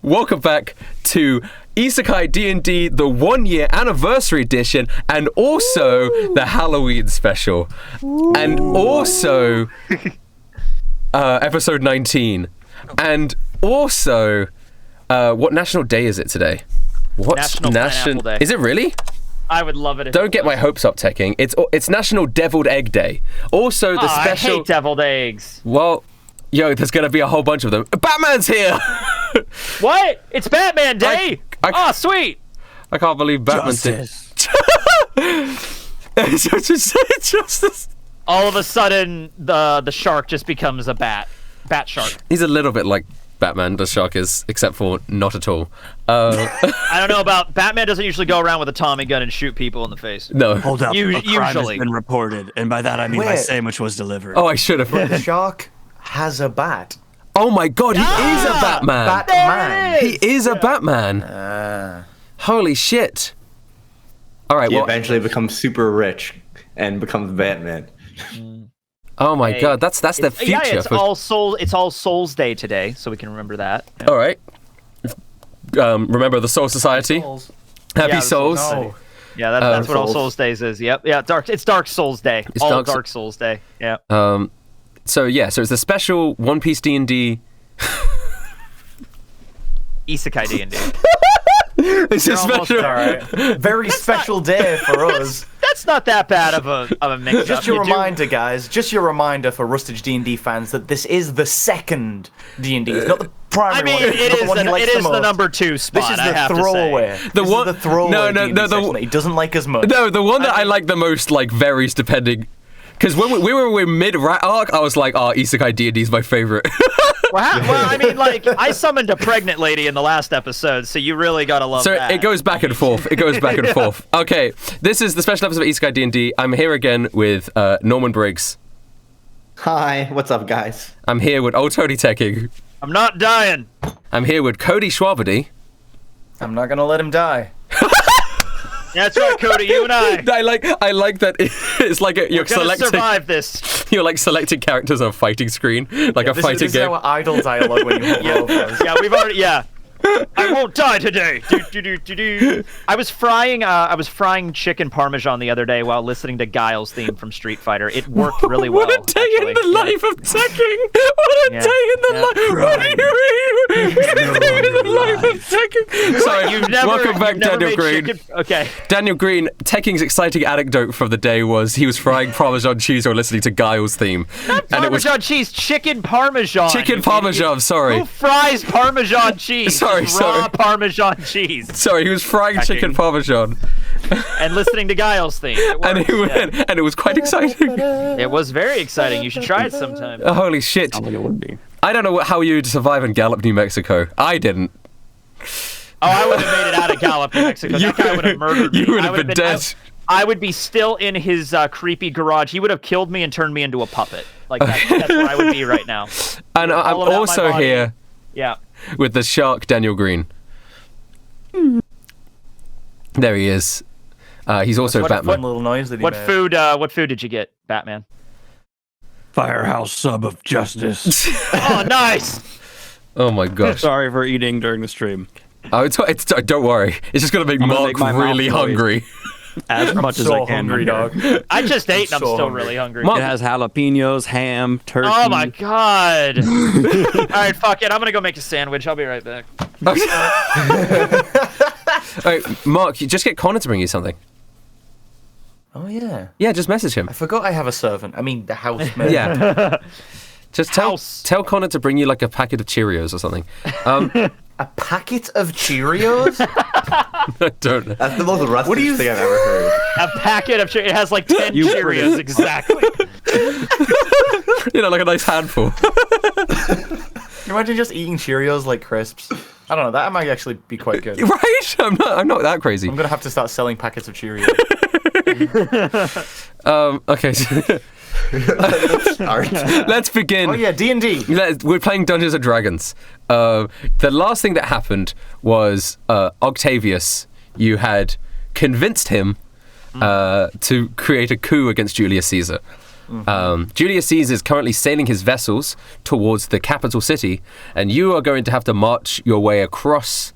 welcome back to Isekai D&D, the 1-year anniversary edition, and also the Halloween special. And also episode 19. And also, what national day is it today? What National Pineapple Day. Is it really? I would love it if Don't get my hopes up, Tekking. It's National Deviled Egg Day. Also, the special... I hate deviled eggs. Well, yo, there's gonna be a whole bunch of them. Batman's here! What? It's Batman Day! Oh, sweet! I can't believe Batman's here. Justice. All of a sudden, the shark just becomes a bat shark. He's a little bit like Batman, the shark is, except for not at all. I don't know about... Batman doesn't usually go around with a Tommy gun and shoot people in the face. No. Hold up, a crime has usually been reported, and by that I mean my sandwich was delivered. Oh, I should have. The shark has a bat. Oh my god, he is a Batman! Batman. He is a Batman! Holy shit. Alright, He well... eventually becomes super rich and becomes Batman. Oh my god, that's the future. Yeah, it's All Souls Day today, so we can remember that. Yeah. Alright. Remember the Soul Society? Happy Souls. No. Yeah, that's what All Souls Days is. Yep. Yeah, it's Dark Souls Day. It's All Dark Souls Day. Yeah. So it's the special One Piece D&D... Isekai D&D. It's a special... Very special day for us. That's not that bad of a mix-up. Just your reminder, guys. Just your reminder for Rustage D&D fans that this is the second D&D. It's not the primary one. It is the number 2 spot. This is the throwaway. This is the throwaway D&D section that he doesn't like as much. No, the one that I like the most, like, varies depending... Because when we were mid-rat arc, I was like, Isekai D&D is my favorite. Well, I mean, like, I summoned a pregnant lady in the last episode, so you really gotta love that. So it goes back and forth. Okay, this is the special episode of Isekai D&D. I'm here again with Norman Briggs. Hi, what's up, guys? I'm here with Old Tony Tekking. I'm not dying. I'm here with Cody Shwabadi. I'm not gonna let him die. That's right, Cody. You and I. I like that it's like you're selecting. Survive this. You're like selecting characters on a fighting screen, like a fighting this game. This is our idle dialogue when you hold over. Yeah, we've already. Yeah. I won't die today. I was frying chicken parmesan the other day while listening to Guile's theme from Street Fighter. It worked really well. What a day in the life of Tekking! What a day in the life! What do you mean? What a day in the life of Tekking! Sorry, welcome back, Daniel Greene. Okay. Daniel Greene, Tekking's exciting anecdote from the day was he was frying Parmesan cheese while listening to Guile's theme. Not Parmesan cheese, chicken Parmesan. Chicken Parmesan, sorry. Who fries Parmesan cheese? Sorry. Raw Parmesan cheese. Sorry, he was frying chicken Parmesan. And listening to Guile's theme. And it was quite exciting. It was very exciting. You should try it sometime. Holy shit. I think it would be. I don't know how you'd survive in Gallup, New Mexico. I didn't. Oh, I would have made it out of Gallup, New Mexico. That guy would have murdered me. You would have been dead. I would be still in his creepy garage. He would have killed me and turned me into a puppet. Like, that's where I would be right now. And I'm also here with the shark, Daniel Greene. There he is. He's also Batman. What little noise that he what made. What food did you get, Batman? Firehouse sub of justice. Oh, nice! Oh my gosh. Sorry for eating during the stream. Oh, don't worry. It's just gonna make Mark really hungry. As much as I can, hungry, dog. I just ate and I'm still really hungry. It has jalapenos, ham, turkey. Oh my god! All right, fuck it. I'm gonna go make a sandwich. I'll be right back. All right, Mark, you just get Connor to bring you something. Oh yeah. Yeah, just message him. I forgot I have a servant. I mean, the housemaid. Yeah. Just tell Connor to bring you like a packet of Cheerios or something. A packet of Cheerios? I don't know. That's the most rustic thing I've ever heard. A packet of Cheerios. It has like 10 Cheerios, exactly. You know, like a nice handful. Can you imagine just eating Cheerios like crisps? I don't know, that might actually be quite good. Right? I'm not that crazy. I'm gonna have to start selling packets of Cheerios. Okay. Let's begin. Oh yeah, D&D. We're playing Dungeons and Dragons. The last thing that happened was Octavius. You had convinced him to create a coup against Julius Caesar. Julius Caesar is currently sailing his vessels towards the capital city, and you are going to have to march your way across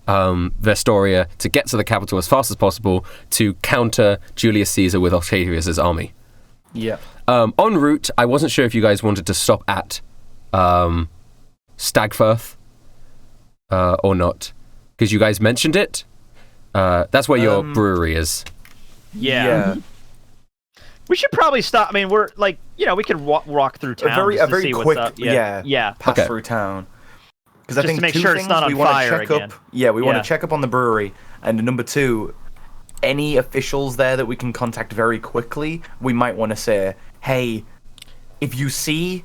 Vestoria to get to the capital as fast as possible to counter Julius Caesar with Octavius's army. Yeah. En route, I wasn't sure if you guys wanted to stop at Stagfirth or not, because you guys mentioned it. That's where your brewery is. Yeah. We should probably stop. I mean, we're like, we could walk through town. A very see quick, what's up. yeah, pass Okay. through town. Because I Just to think make two sure it's things not on we want fire to check again. up. Yeah, we want Yeah. to check up on the brewery, and number two, any officials there that we can contact very quickly. We might want to say, hey, if you see,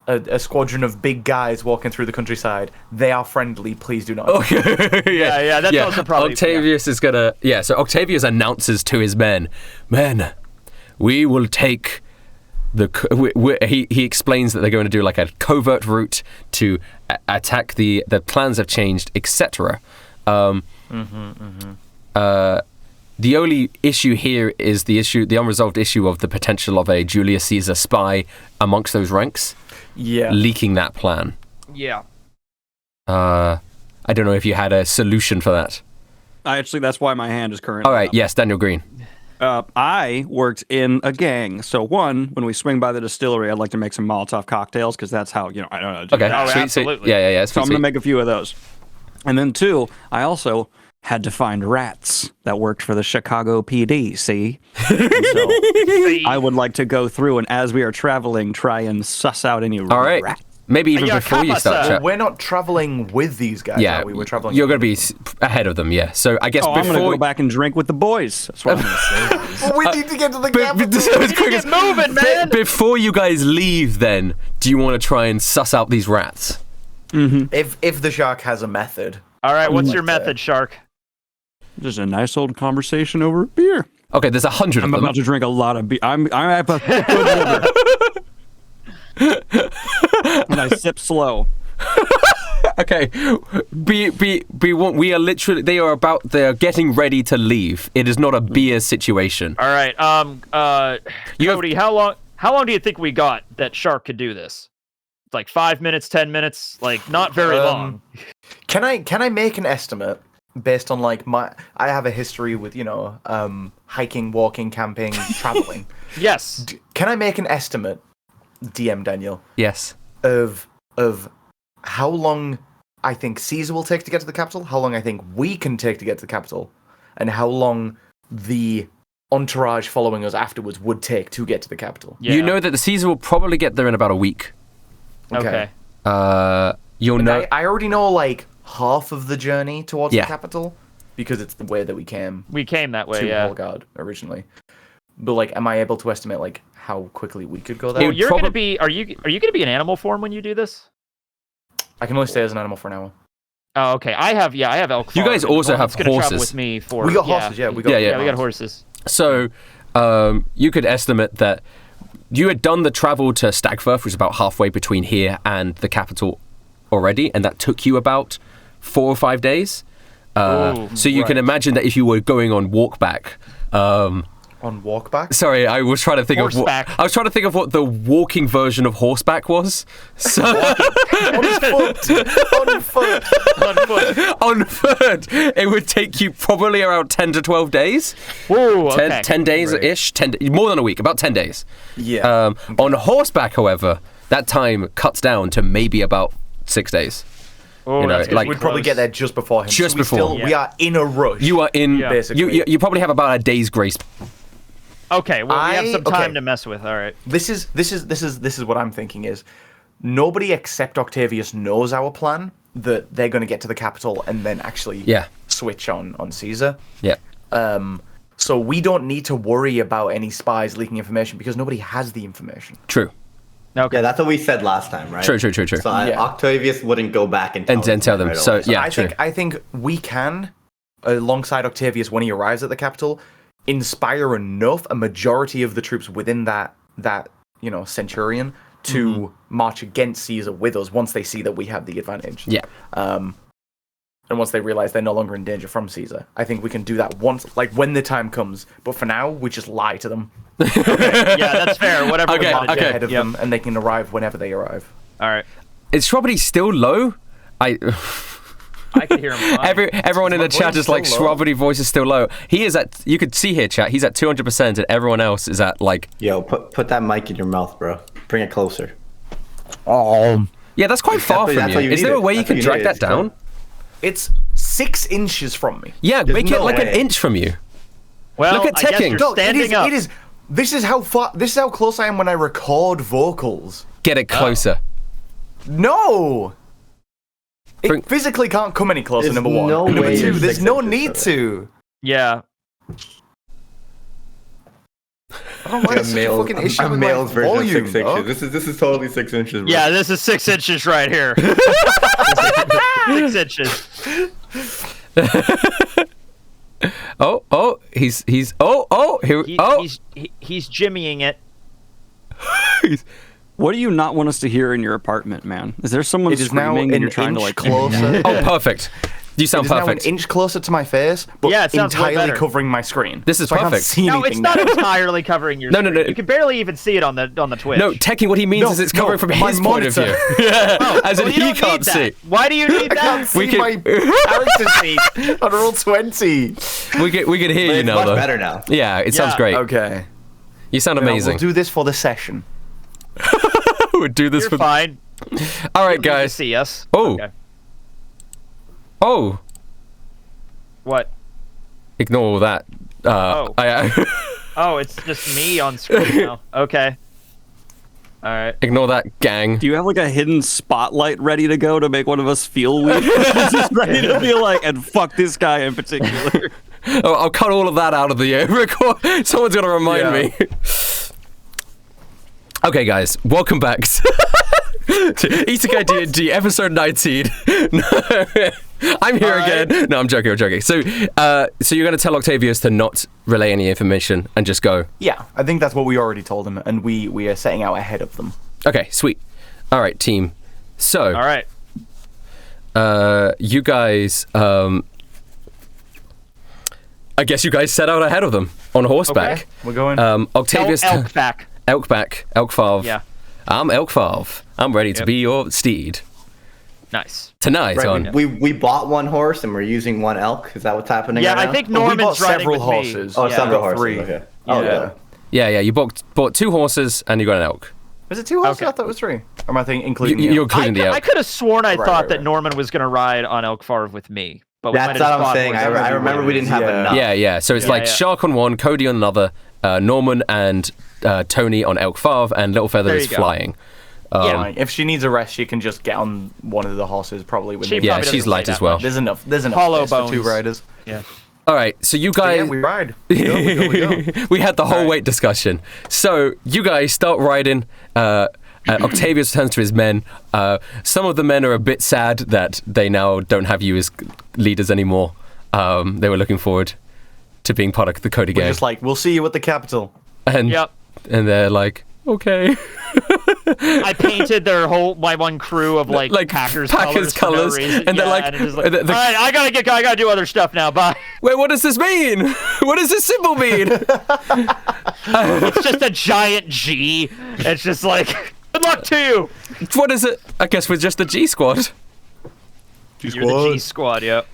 a squadron of big guys walking through the countryside, they are friendly. Please do not. Okay. Yeah, that's also probably... Octavius is gonna... Yeah, so Octavius announces to his men, we will take he explains that they're going to do like a covert route to attack the plans have changed, etc. The only issue here is the unresolved issue of the potential of a Julius Caesar spy amongst those ranks. Yeah. Leaking that plan. Yeah. I don't know if you had a solution for that. Actually, that's why my hand is currently All right, up. yes, Daniel Greene. I worked in a gang. So one, when we swing by the distillery, I'd like to make some Molotov cocktails because that's how, I don't know. Okay, Oh, sweet, absolutely. sweet. Yeah. So I'm going to make a few of those. And then two, I also had to find rats that worked for the Chicago PD, see? And so I would like to go through and as we are traveling, try and suss out any All right. rats. Maybe even Yeah, before you start Kappa, chat. We're not traveling with these guys. Yeah, are we? We're traveling. You're going to be ahead of them, yeah. So I guess Oh, I'm going to before... go back and drink with the boys. That's what I'm going to say. Well, we need to get to the But capital. so as quick Get as- moving, man! Before you guys leave, then, do you want to try and suss out these rats? If the shark has a method. All right, what's your like that. method, Shark? Just a nice old conversation over beer. Okay, there's 100 I'm of them. about to drink a lot of beer. I'm at a good liver. And I sip slow. Okay, we are literally... They are getting ready to leave. It is not a beer situation. All right, You have- Cody, how long do you think we got that Shark could do this? Like 5 minutes, 10 minutes? Like, not very long. Can I make an estimate based on like I have a history with hiking, walking, camping, traveling. Yes. Can I make an estimate, DM Daniel, Yes. of how long I think Caesar will take to get to the capital, how long I think we can take to get to the capital, and how long the entourage following us afterwards would take to get to the capital? Yeah. You know that the Caesar will probably get there in about a week. Okay. You'll know... I already know like half of the journey towards Yeah. the capital because it's the way that we came We came that way, to yeah. Hallgard originally. But like, am I able to estimate like how quickly we could go It there? would You're gonna probab- be. Are you gonna be in animal form when you do this? I can only stay as an animal for an hour. Oh, okay. I have elk. You guys farm, and also have it's gonna travel horses. with me for. We got horses, yeah. We got Yeah, we got horses. So, you could estimate that you had done the travel to Stagfirth, which is about halfway between here and the capital already, and that took you about 4 or 5 days. Ooh, So you can imagine that if you were going on walk back, On walkback? sorry, I was trying to think Horseback. I was trying to think of what the walking version of horseback was. So On foot! On foot! On foot. on foot, it would take you probably around 10 to 12 days. Ooh, okay. 10 days-ish, more than a week, about 10 days. Yeah. On horseback, however, that time cuts down to maybe about 6 days. Oh, you know, that's gonna like- be We'd probably close. get there just before him. Just so we before. We are in a rush. You are in. Yeah. Basically. You probably have about a day's grace. Okay, well, we have some time okay. to mess with. All right. This is what I'm thinking is nobody except Octavius knows our plan that they're going to get to the capital and then actually Yeah. switch on Caesar. Yeah. So we don't need to worry about any spies leaking information because nobody has the information. True. Okay. Yeah, that's what we said last time, right? True. So Yeah. Octavius wouldn't go back and And then tell them. right So away. yeah, I true. think we can, alongside Octavius when he arrives at the capital, inspire enough a majority of the troops within that centurion to march against Caesar with us once they see that we have the advantage. Yeah. and once they realize they're no longer in danger from Caesar. I think we can do that once, like when the time comes. But for now, we just lie to them. Yeah, that's fair. Whatever. Okay, we want to do. Ahead of them, and they can arrive whenever they arrive. All right. Is Shwabadi still low? I can hear him fine. Everyone in the My chat voice is like, still low. Shwabadi voice is still low. He is at, you could see here, chat, he's at 200%, and everyone else is at like... Yo, put that mic in your mouth, bro. Bring it closer. Yeah, that's quite far from that's you. what you Is there a needed. way you That's can what you drag needed. that down? It's 6 inches from me. Yeah, There's make it no like an way. inch from you. Well, Look at I guess Tekking. you're No, standing up. it is. This is how far. This is how close I am when I record vocals. Get it closer. No. Bring- It physically can't come any closer. There's Number one. no And number way two, you're there's 6 no inches need from it. to. Yeah. I don't know why A it's such a male, fucking issue a with male's my version volume, of 6 dog. inches. This is totally 6 inches, bro. Yeah, this is 6 inches right here. 6 inches. He's He's jimmying it. What do you not want us to hear in your apartment, man? Is there someone It is now screaming an and you're trying to inch like closer. Oh, perfect. You sound It is now an perfect. inch closer to my face, but Yeah, it sounds way entirely better. covering my screen. This is So I can't perfect. see No, anything it's not now. entirely covering your No, no, screen. no. You can barely even see it on the Twitch. No, Tekking, what he means No, is it's no, covering from my his point of view. monitor. As in, Well, you he don't can't need see. that. Why do you need I can't that? see We can- my character sheet on roll 20. We can hear But you it's now, much though. better now. Yeah, it sounds Yeah. great. Okay. You sound Now, amazing. We'll do this for the session. We'll do this You're for... fine. All right, You can guys. see us. Oh. Okay. Oh, What? ignore all that. Oh. I Oh, it's just me on screen now. Okay. All right. ignore that, gang. Do you have like a hidden spotlight ready to go to make one of us feel weird? Just ready to feel like, and fuck this guy in particular. Oh, I'll cut all of that out of the record. Someone's gonna remind me. Okay, guys, welcome back to ISEKAI D&D episode 19. I'm here again. No, I'm joking. So you're gonna tell Octavius to not relay any information and just go. Yeah, I think that's what we already told him, and we are setting out ahead of them. Okay, sweet. All right, team. So, All right. you guys, I guess you guys set out ahead of them on horseback. Okay. We're going. Octavius, Elk back. Elkfarv. Yeah. I'm Elkfarv. I'm ready to be your steed Nice. tonight. Right, on We bought one horse and we're using one elk. Is that what's happening? Yeah, right I now? think we bought Norman's riding several with horses. me. Oh, Yeah. several got horses. 3. Okay. Oh, Yeah. yeah. Yeah. You bought 2 horses and you got an elk. Was it 2 horses? Okay. I thought it was 3. Or am I thinking including the You're elk? including the elk. I could have sworn I Right, thought right, that right. Norman was going to ride on Elk Farv with me. But we might That's have what I'm spot saying. horses. I remember we didn't have Yeah. enough. Yeah. So it's like yeah. Shark on one, Cody on another, Norman and Tony on Elkfarv, and Little Feather There is you go. flying. Yeah. Fine. If she needs a rest, she can just get on one of the horses, probably. When She they- Yeah, probably she's doesn't light say as that well. much. There's enough. There's enough Hollow space for 2 bones. riders. Yeah. All right. So you Yeah, guys. we ride. We go. We had the whole weight discussion. So you guys start riding. Octavius turns to his men. Some of the men are a bit sad that they now don't have you as leaders anymore. They were looking forward to being part of the Cody We're gang. just like, we'll see you at the capital. and Yep. and they're like, okay. I painted my one crew of like Packers colours, colors, for no reason. and they're Yeah, like, and it's just like, the- all right, I gotta do other stuff now. Bye. wait, what does this mean? What does this symbol mean? It's just a giant G. It's just like, good luck to you. What is it? I guess we're just the G Squad. You're the G squad. Yep.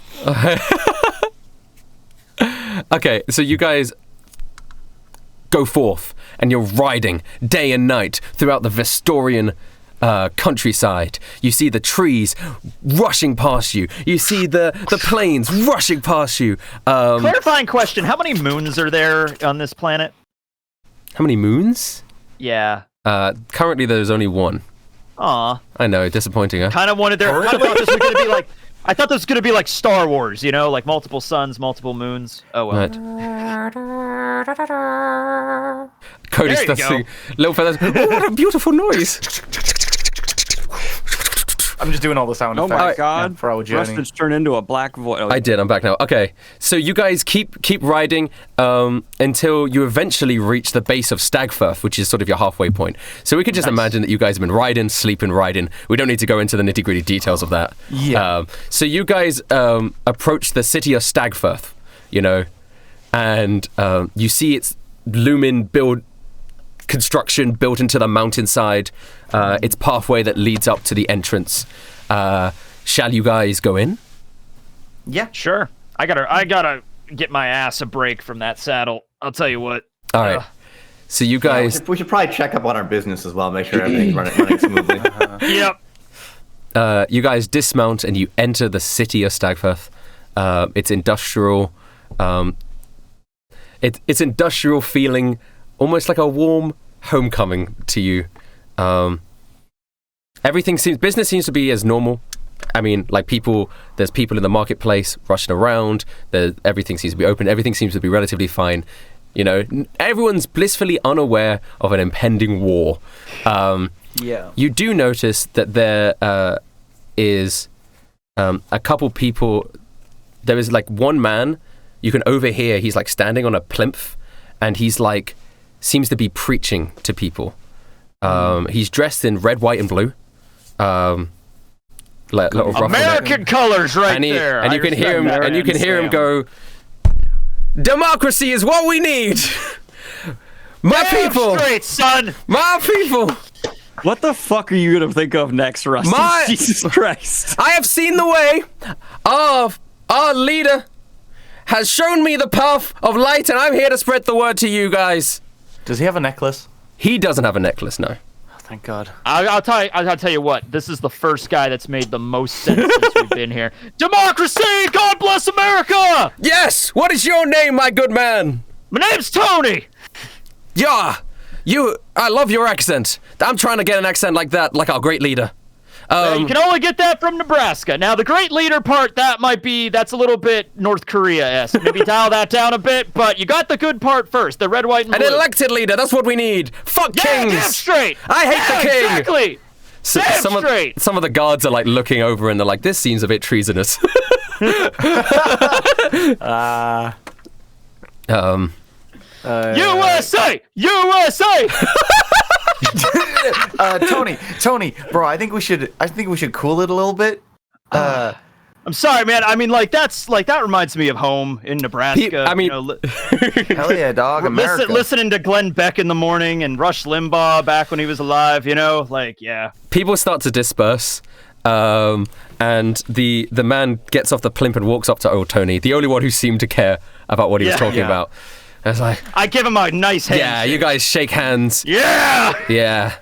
Okay, so you guys go forth, and you're riding day and night throughout the Vestorian countryside. You see the trees rushing past you. You see the plains rushing past you. Clarifying question: how many moons are there on this planet? How many moons? Yeah. Currently, there's only 1. Aw. I know, disappointing, huh? Kind of wanted there. I thought this was gonna be like. I thought this was gonna be like Star Wars, you know, like multiple suns, multiple moons. Oh well. Right. Cody There you starts go. singing. Little Feathers. Oh, what a beautiful noise! I'm just doing all the sound Oh effects. my god! For our journey. Rustage turned into a black void. I did. I'm back now. Okay, so you guys keep riding until you eventually reach the base of Stagfirth, which is sort of your halfway point. So we could just imagine that you guys have been riding, sleeping, riding. We don't need to go into the nitty-gritty details of that. Yeah. So you guys approach the city of Stagfirth, and you see its looming construction built into the mountainside. Its pathway that leads up to the entrance. Shall you guys go in? Yeah, sure. I gotta get my ass a break from that saddle. I'll tell you what. All right. So you guys, we should probably check up on our business as well, make sure everything's running smoothly. Yep. you guys dismount and you enter the city of Stagfirth. It's industrial. It's industrial feeling, almost like a warm homecoming to you. Business seems to be as normal. I mean, like there's people in the marketplace rushing around. Everything seems to be open. Everything seems to be relatively fine. Everyone's blissfully unaware of an impending war. You do notice that there is a couple people. There is like one man. You can overhear. He's like standing on a plinth, and he's like seems to be preaching to people. He's dressed in red, white, and blue. American colors, right there. And you can hear him. And you can hear him go, "Democracy is what we need. My Damn people, straight, son. my people." What the fuck are you gonna think of next, Rusty? Jesus Christ! I have seen the way of our leader has shown me the path of light, and I'm here to spread the word to you guys. Does he have a necklace? He doesn't have a necklace, no. Oh, thank God. I'll tell you what. This is the first guy that's made the most sense since we've been here. Democracy! God bless America! Yes! What is your name, my good man? My name's Tony. Yeah! I love your accent. I'm trying to get an accent like that, like our great leader. You can only get that from Nebraska. Now, the great leader part, that's a little bit North Korea-esque. Maybe dial that down a bit, but you got the good part first, the red, white, and blue. An elected leader, that's what we need. Fuck kings! Damn straight! I hate the king! Exactly! Damn straight! Some of the guards are like looking over and they're like, this seems a bit treasonous. USA! USA! Tony, bro, I think we should cool it a little bit. I'm sorry, man. I mean, that reminds me of home in Nebraska. Hell yeah, dog, America. Listening to Glenn Beck in the morning and Rush Limbaugh back when he was alive, yeah. People start to disperse, and the man gets off the plimp and walks up to old Tony, the only one who seemed to care about what he was talking about. It's like, I give him a nice hand. Yeah, you guys shake hands. Yeah! Yeah.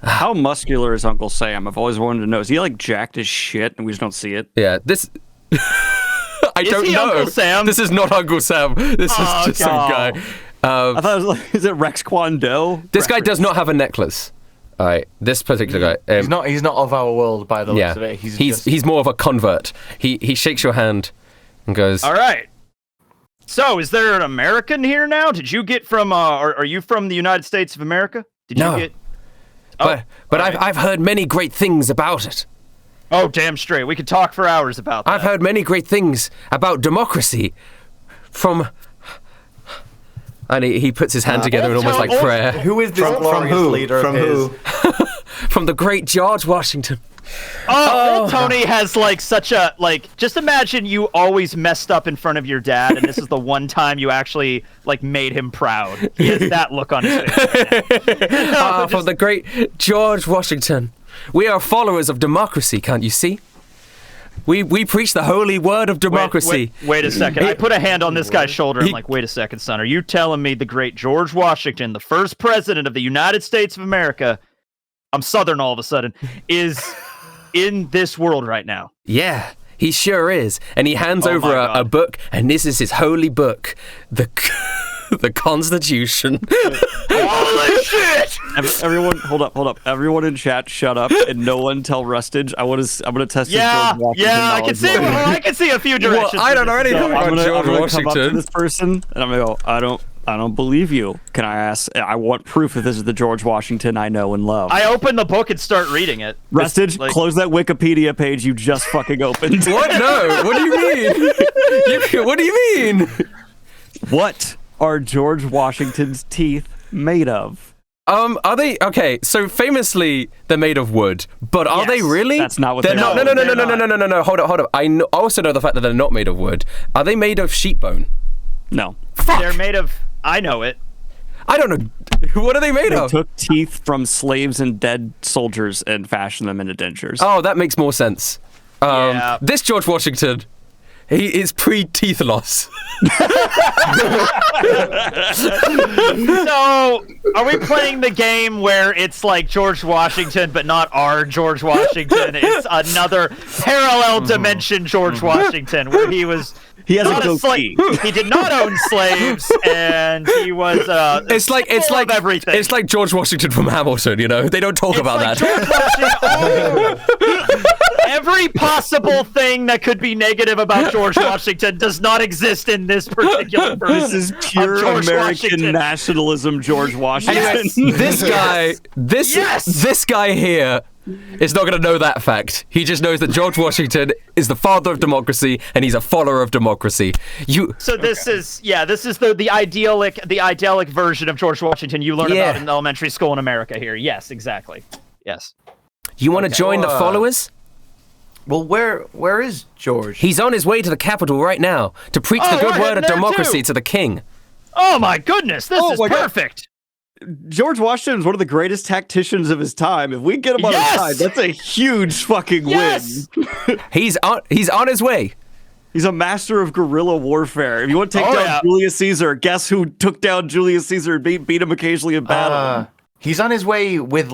How muscular is Uncle Sam? I've always wanted to know. Is he like jacked as shit and we just don't see it? Yeah, this... I don't know. Uncle Sam? This is not Uncle Sam. This is just some guy. I thought it was like, is it Rex Kwon Do? This guy does not have a necklace. All right, this particular guy. He's not of our world by the looks of it. He's more of a convert. He shakes your hand and goes, all right. So, is there an American here now? Did you get from, are you from the United States of America? No. But I've heard many great things about it. Oh, damn straight. We could talk for hours about that. I've heard many great things about democracy from... And he puts his hand together in almost like prayer. Who is this glorious leader of his? From the great George Washington. Old Tony has just imagine you always messed up in front of your dad, and this is the one time you actually made him proud. He has that look on his face. From the great George Washington. We are followers of democracy, can't you see? We preach the holy word of democracy. Wait a second. I put a hand on this guy's shoulder. I'm like, wait a second, son. Are you telling me the great George Washington, the first president of the United States of America, I'm Southern all of a sudden, is in this world right now? Yeah, he sure is. And he hands over a book, and this is his holy book, the Constitution. Holy shit! Everyone, hold up. Everyone in chat, shut up, and no one tell Rustage. I'm gonna test his George Washington I can see a few directions. Well, I don't know anything about George I'm gonna Washington. come up to this person, and I'm gonna go, I don't I don't believe you. Can I ask? I want proof that this is the George Washington I know and love. I open the book and start reading it. Restage, close that Wikipedia page you just fucking opened. What? No. What do you mean? What do you mean? What are George Washington's teeth made of? Are they okay? So famously, they're made of wood, but are they really? That's not what they're they not. are. No. Hold up. I also know the fact that they're not made of wood. Are they made of sheep bone? No. Fuck. They're made of. I know it. I don't know. What are they made of? They took teeth from slaves and dead soldiers and fashioned them into dentures. Oh, that makes more sense. Yeah. This George Washington, he is pre-teeth loss. So, are we playing the game where it's like George Washington, but not our George Washington? It's another parallel dimension George Washington, where he was. He has not a a slave. He did not own slaves, and he was. It's like everything. It's like George Washington from Hamilton. You know, they don't talk about like that. George Washington, every possible thing that could be negative about George Washington does not exist in this particular person. This is pure George American Washington. nationalism, George Washington. Yes. This guy here is not going to know that fact. He just knows that George Washington is the father of democracy and he's a follower of democracy. This is the idyllic version of George Washington you learn about in elementary school in America here. Yes, exactly. Yes. You want to join the followers? Well, where is George? He's on his way to the capital right now to preach the good word of democracy to the king. Oh my goodness, this is perfect. George Washington is one of the greatest tacticians of his time. If we get him on our side, that's a huge fucking win. He's on his way. He's a master of guerrilla warfare. If you want to take down Julius Caesar, guess who took down Julius Caesar and beat him occasionally in battle? He's on his way with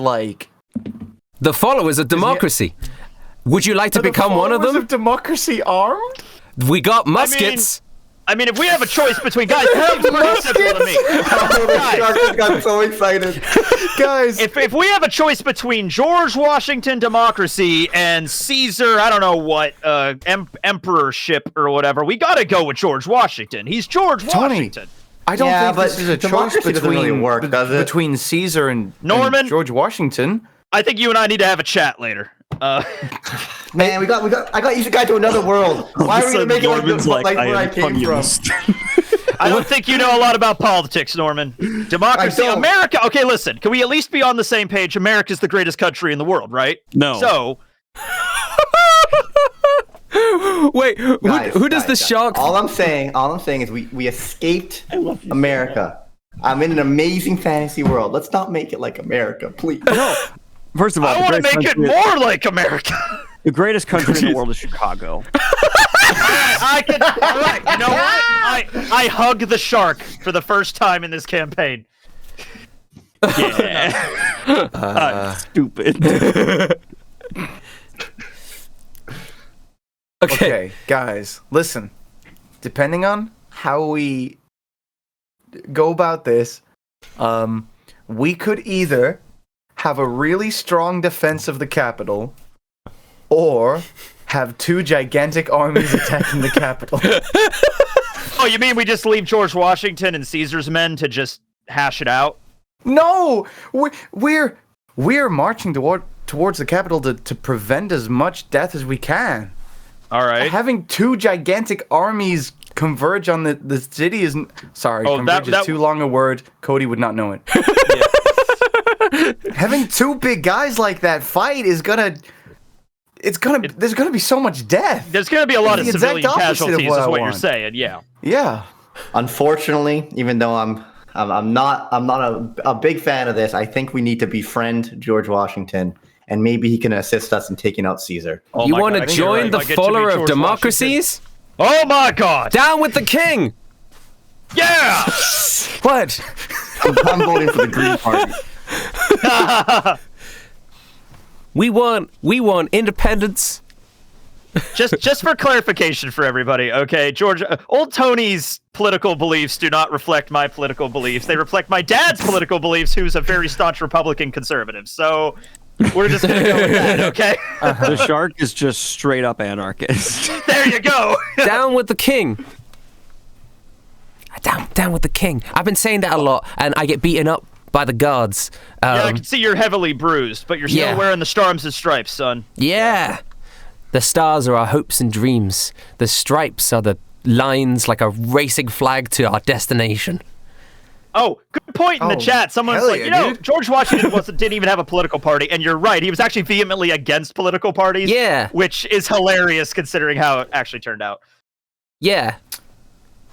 the followers of democracy. Would you like to become one of them? Of democracy armed? We got muskets. I mean, if we have a choice between guys, it's pretty simple to me. Shark got so excited. Guys, if we have a choice between George Washington democracy and Caesar, I don't know what, emperorship or whatever, we gotta go with George Washington. He's George Washington. I don't think this is a choice between Caesar and Norman and George Washington. I think you and I need to have a chat later. Man, I got ISEKAI to another world. Why are we gonna make it like where I came from? I don't think you know a lot about politics, Norman. Democracy, America. Okay, listen. Can we at least be on the same page? America's the greatest country in the world, right? No. So. Wait, who does the shark? All I'm saying is we escaped America. I'm in an amazing fantasy world. Let's not make it like America, please. No. First of all, I want to make it more like America. The greatest country in the world is Chicago. All right, you know what? I hug the shark for the first time in this campaign. Yeah. I'm stupid. Okay, guys, listen. Depending on how we go about this, we could either have a really strong defense of the capital, or have two gigantic armies attacking the capital. Oh, you mean we just leave George Washington and Caesar's men to just hash it out? No, we're marching towards the capital to prevent as much death as we can. All right. Having two gigantic armies converge on the city is converge is too long a word. Cody would not know it. Having two big guys like that fight is there's gonna be so much death. There's gonna be a lot of civilian casualties, is what you're saying. Yeah. Yeah. Unfortunately, even though I'm not a big fan of this, I think we need to befriend George Washington, and maybe he can assist us in taking out Caesar. Oh, you want to join the follower of democracies? Oh my God! Down with the king! Yeah! What? I'm voting for the Green Party. We want independence. Just for clarification for everybody, okay, George, old Tony's political beliefs do not reflect my political beliefs. They reflect my dad's political beliefs, who's a very staunch Republican conservative. So we're just gonna go with that, okay? The shark is just straight up anarchist. There you go. Down with the king. Down with the king. I've been saying that a lot, and I get beaten up by the guards. Yeah, I can see you're heavily bruised, but you're still wearing the stars and stripes, son. Yeah. The stars are our hopes and dreams. The stripes are the lines like a racing flag to our destination. Oh, good point in the chat. Someone's like, dude. George Washington didn't even have a political party, and you're right. He was actually vehemently against political parties. Yeah. Which is hilarious considering how it actually turned out. Yeah.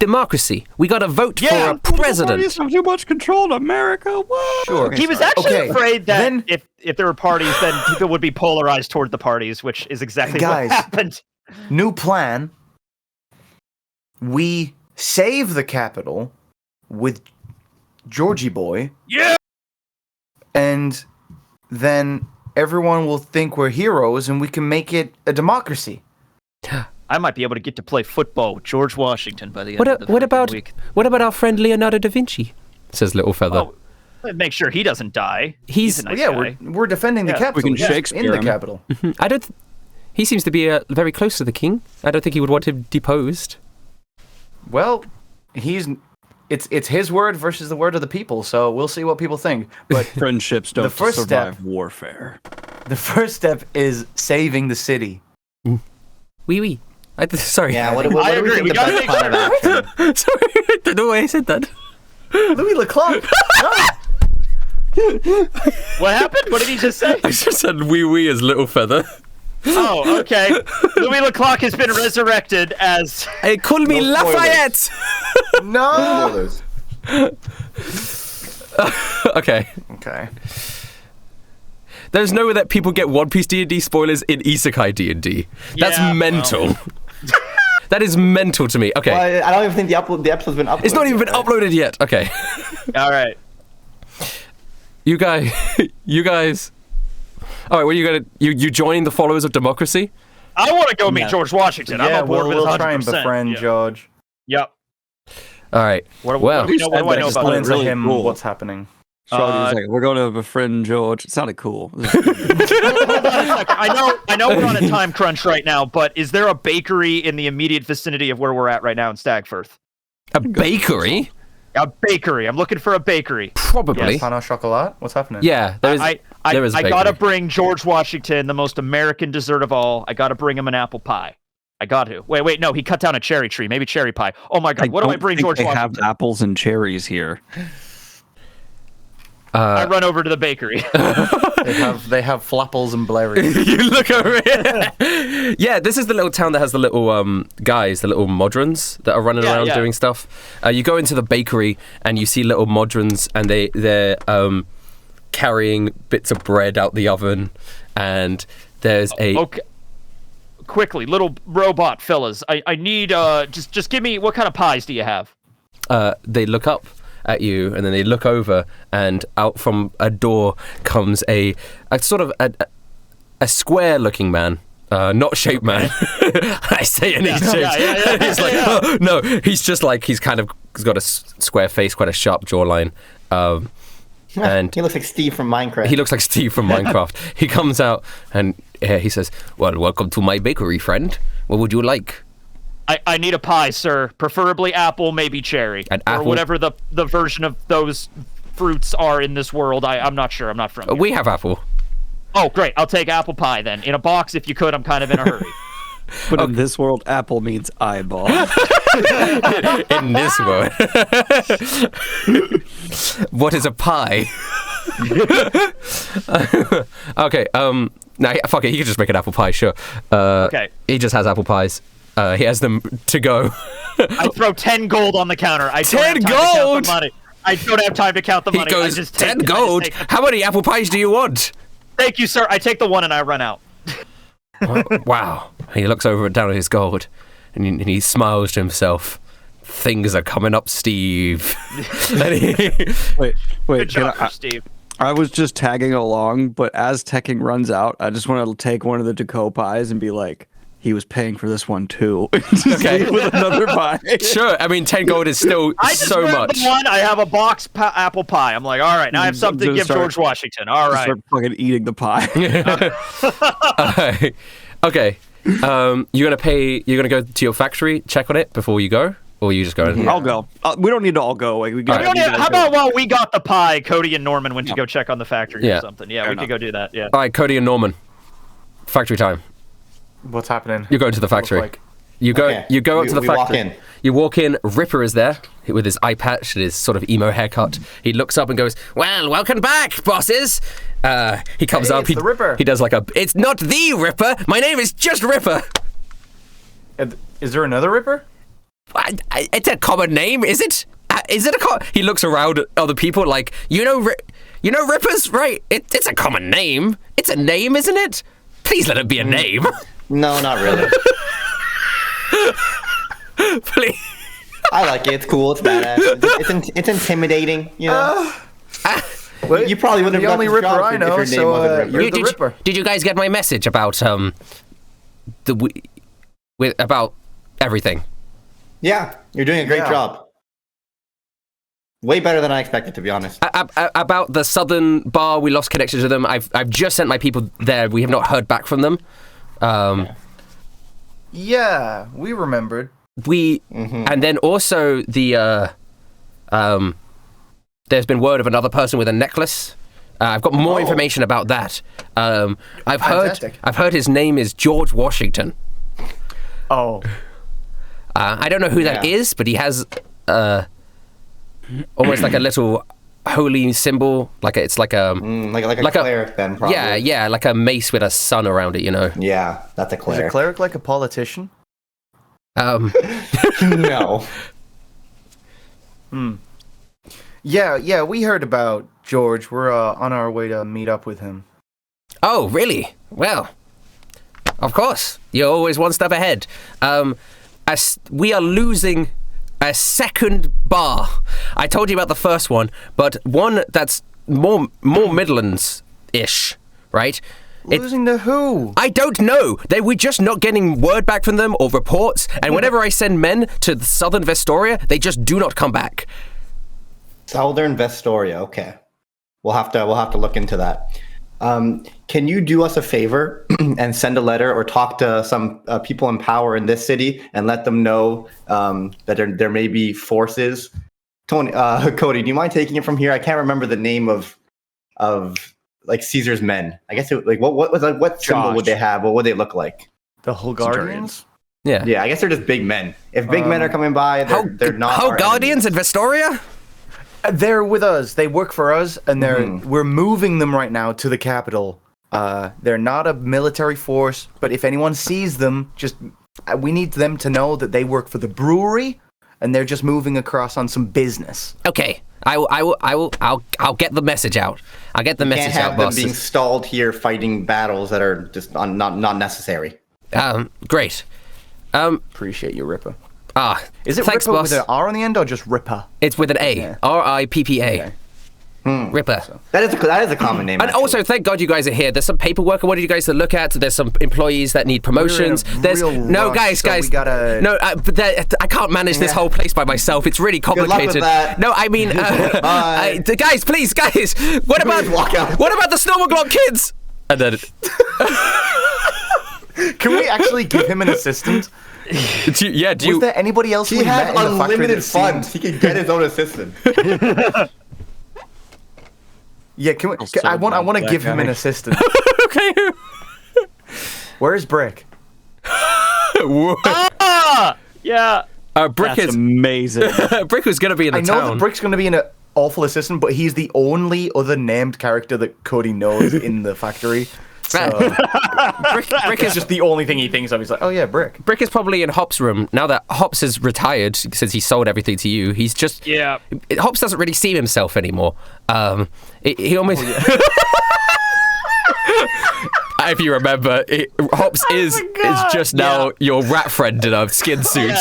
Democracy. We got to vote for a president. Parties have too much control in America. What? Sure. He was actually afraid that Then- if there were parties, then people would be polarized toward the parties, which is exactly what happened. New plan. We save the capital with Georgie Boy. Yeah. And then everyone will think we're heroes and we can make it a democracy. I might be able to get to play football with George Washington by the end of the week. What about our friend Leonardo da Vinci? Says Little Feather. Oh, make sure he doesn't die. He's a nice yeah, guy. we're defending the capital. We can He's Shakespeare in the him. capital. He seems to be very close to the king. I don't think he would want him deposed. Well, it's his word versus the word of the people, so we'll see what people think. But Friendships don't the first survive warfare. the first step is saving the city. Oui. Sorry. Yeah, what do I we agree. think We the gotta best make plan of action? Sorry, I don't know why I said that. Louis Leclerc. No. What happened? What did he just say? I just said oui as Little Feather. Oh, okay. Louis Leclerc has been resurrected as... Hey, call me No Lafayette! No. Spoilers. Okay. Okay. There's no way that people get One Piece D&D spoilers in Isekai D&D. That's Yeah, mental. That is mental to me. Okay. Well, I don't even think the episode's been uploaded. It's not even been yet, right? uploaded yet. Okay. All right. You guys. All right, what are you gonna? You joining the followers of democracy? I want to go meet George Washington. I'm Yeah, on board with we'll 100%. try and befriend Yeah. George. Yep. All right. What Well, do I know about Explain that? to really him cool. what's happening. Shwabadi was like, we're going to befriend George. It sounded cool. I know we're on a time crunch right now, but is there a bakery in the immediate vicinity of where we're at right now in Stagfirth? A bakery? A bakery. I'm looking for a bakery. Probably. Yes. Pan au chocolat? What's happening? Yeah, there is a I bakery. gotta bring George Washington, the most American dessert of all. I gotta bring him an apple pie. I got to. Wait, no, he cut down a cherry tree. Maybe cherry pie. Oh my God, what do I bring George they Washington? have apples and cherries here. I run over to the bakery. They have flapples and blurries. You look over here. Yeah, this is the little town that has the little guys, the little modrons that are running around doing stuff. You go into the bakery and you see little modrons, and they're carrying bits of bread out the oven, and there's a Okay. Quickly, little robot fellas. I need just give me, what kind of pies do you have? they look up at you, and then they look over, and out from a door comes a sort of a square-looking man. Not shaped man. I say any shapes. Yeah. He's like, oh, no, he's just like, he's got a square face, quite a sharp jawline. And He looks like Steve from Minecraft. he looks like Steve from Minecraft. He comes out and he says, well, welcome to my bakery, friend. What would you like? I need a pie, sir. Preferably apple, maybe cherry. An or apple? whatever the version of those fruits are in this world. I'm not sure. I'm not from here. We have apple. Oh, great. I'll take apple pie then. In a box, if you could. I'm kind of in a hurry. But in this world, apple means eyeball. In this world. What is a pie? Okay, nah, fuck it, he can just make an apple pie, sure. Okay. He just has apple pies. He has them to go. I throw 10 gold on the counter. I don't 10 have time to count gold? the money. I don't have time to count the He money. goes, I just take 10 I just gold? take the- How many apple pies do you want? Thank you, sir. I take the one and I run out. Wow. He looks over down at his gold, and he smiles to himself. Things are coming up, Steve. And Wait, Good can job, Steve. I was just tagging along, but as Tekking runs out, I just want to take one of the Deco pies and be like, he was paying for this one too. Okay. With another pie. Sure, I mean, 10 gold is still I just so grabbed much. the one. I have a box apple pie. I'm like, all right, now I have something to give Start- George Washington. All right. Start fucking eating the pie. Okay. You're gonna go to your factory, check on it before you go. Or you just go in? I'll go. We don't need to all go. We How about while we got the pie, Cody and Norman went to go check on the factory or something? Yeah, Fair we enough. could go do that. Yeah. All right, Cody and Norman. Factory time. What's happening? You go to the factory. Like, You go Okay. up to the We walk factory. in. You walk in, Ripper is there with his eye patch and his sort of emo haircut. He looks up and goes, "Well, welcome back, bosses." He comes Hey, up, it's the Ripper. he does like it's not the Ripper, my name is just Ripper. is there another Ripper? It's a common name, is it? Is it He looks around at other people like, you know Rippers, right? It's a common name. It's a name, isn't it? Please let it be a name. No, not really. Please. I like it. It's cool. It's badass. It's intimidating. You know. Well, You probably wouldn't the have got only this Ripper job I if know, your name so wasn't Ripper. you're the Ripper. Did you guys get my message about about everything? Yeah, you're doing a great Yeah. job. Way better than I expected, to be honest. About the southern bar, we lost connection to them. I've just sent my people there. We have not heard back from them. Yeah, we remembered. And then also the there's been word of another person with a necklace. I've got more information about that. Fantastic. I've heard his name is George Washington. Oh, I don't know who that Yeah. is, but he has almost like a little holy symbol, like a Like a cleric, then probably. yeah, like a mace with a sun around it, you know. Yeah, that's a is a cleric. cleric like a politician? No. Yeah, we heard about George. We're on our way to meet up with him. Oh, really? Well, of course. You're always one step ahead. As we are losing a second bar. I told you about the first one, but one that's more Midlands-ish, right? Losing to who? I don't know. We're just not getting word back from them or reports, and whenever I send men to the southern Vestoria, they just do not come back. Southern Vestoria. Okay, we'll have to look into that. Can you do us a favor and send a letter or talk to some people in power in this city and let them know that there may be forces? Cody, do you mind taking it from here? I can't remember the name of like Caesar's men. I guess what symbol would they have? What would they look like? The Hulgardians? Yeah. Yeah, I guess they're just big men. If big men are coming by, they're not. How our Guardians in enemies. Vestoria? They're with us. They work for us, and we're moving them right now to the capital. They're not a military force, but if anyone sees them, we need them to know that they work for the brewery, and they're just moving across on some business. Okay. I'll get the message out. I'll get the Can't message have out, them boss. being stalled here fighting battles that are just not necessary. Great. Appreciate you, Ripper. Is it thanks, Ripper boss. with an R on the end or just Ripper? It's with an A. Yeah. R-I-P-P-A. Okay. Ripper. That is a common name. And actually. also, thank God you guys are here. There's some paperwork I wanted you guys to look at. There's some employees that need promotions. We're in a There's real no rush, guys. so we gotta- No, but I can't manage this Yeah. whole place by myself. It's really luck with complicated. that. No, I mean, guys, please, guys. What Please walk out. What about the Snowmoglock kids? And then, Can we actually give him an assistant? do you? Was there anybody else He we has met in the factory unlimited that seemed- funds. He can get his own assistant. Yeah, can we? I want to give him an assistant. Okay. Where's Brick? Yeah. Brick That's is amazing. Brick was gonna be in the I know town. that Brick's going to be an awful assistant, but he's the only other named character that Cody knows in the factory. So Brick it's is just the only thing he thinks of. He's like, oh yeah, Brick. Brick is probably in Hop's room now that Hops has retired since he sold everything to you. He's just Hops doesn't really see himself anymore. He almost. If you remember, Hops is just now your rat friend in a skin suit.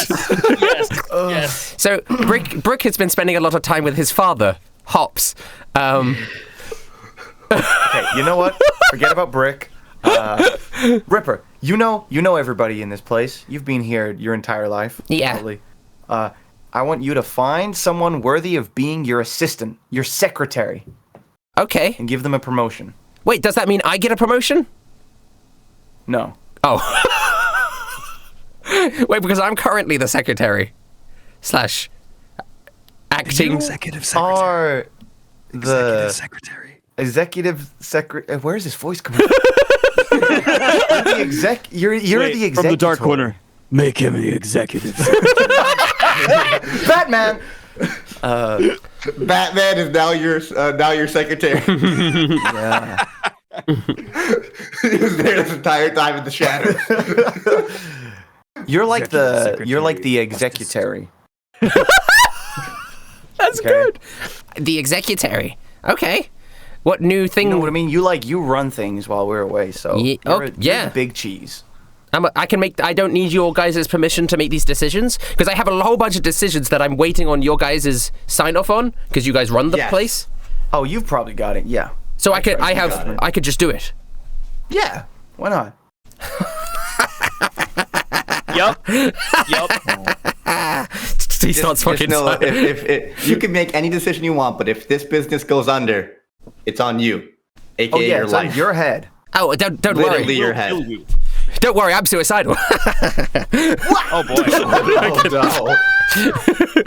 Yes. So Brick has been spending a lot of time with his father, Hops. Okay, you know what? Forget about Brick. Ripper, you know everybody in this place. You've been here your entire life. Yeah. Probably. I want you to find someone worthy of being your assistant, your secretary, Okay. and give them a promotion. Wait, does that mean I get a promotion? No. Oh. Wait, because I'm currently the secretary. acting Executive secretary. Are the secretary. executive secretary? Where is this voice coming from? You're the exec. You're the executive. From the dark corner. Make him the executive. Batman. Batman is now your secretary. Yeah. He was there this entire time in the shadows. You're like the executary. That's good. The executary. Okay. What new thing? You know what I mean? You run things while we're away, so Ye- you're oh, yeah. the big cheese. I don't need your guys' permission to make these decisions because I have a whole bunch of decisions that I'm waiting on your guys' sign off on because you guys run the Yes. place. Oh, you've probably got it. Yeah. So I could just do it. Yeah. Why not? Yup. He starts fucking. Just know if you can make any decision you want, but if this business goes under, it's on you, aka Oh yeah, your it's life. on your head. Oh, don't Literally worry. your head. Don't worry, I'm suicidal. Oh boy.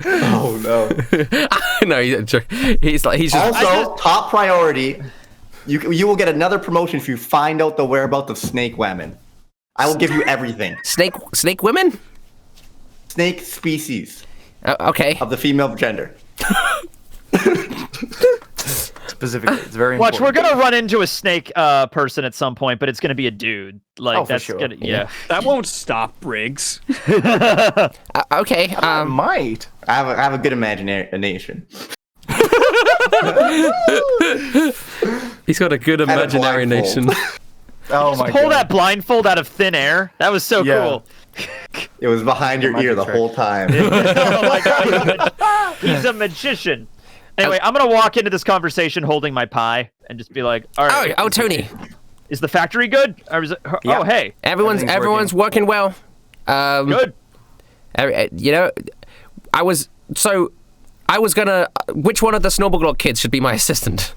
Oh no. No, he's just. Also, top priority. You will get another promotion if you find out the whereabouts of snake women. I will give you everything. Snake women? Snake species Okay. of the female gender. Specifically, it's very Watch, important. we're gonna run into a snake person at some point, but it's gonna be a dude. Like Oh, for that's sure. gonna yeah. That won't stop Briggs. Okay. Might. I have a good imagination. He's got a good imaginary blindfold. nation. Oh my Pull god. that blindfold out of thin air. That was so Yeah. cool. It was behind your might ear be the trick. whole time. Oh my god, he's a magician. Anyway, I'm gonna walk into this conversation holding my pie and just be like, "All right, Oh, Tony. is the factory good? Or is it, Yeah. Oh, hey, Everyone's working well. good. You know, I was gonna. Which one of the Snowball kids should be my assistant?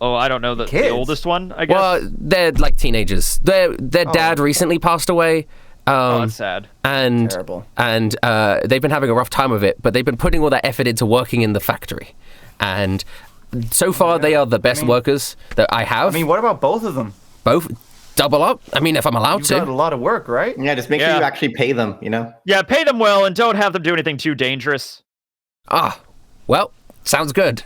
Oh, I don't know the Kids? oldest one. I guess. Well, they're like teenagers. Their dad recently passed away. Oh, that's sad. And Terrible. and they've been having a rough time of it, but they've been putting all their effort into working in the factory, and so far they are the best workers that I have. I mean, what about both of them? Both double up. I mean, if I'm allowed You've got a to. lot of work, right? Yeah, just make sure Yeah. you actually pay them, you know? Yeah, pay them well and don't have them do anything too dangerous. Ah, well, sounds good.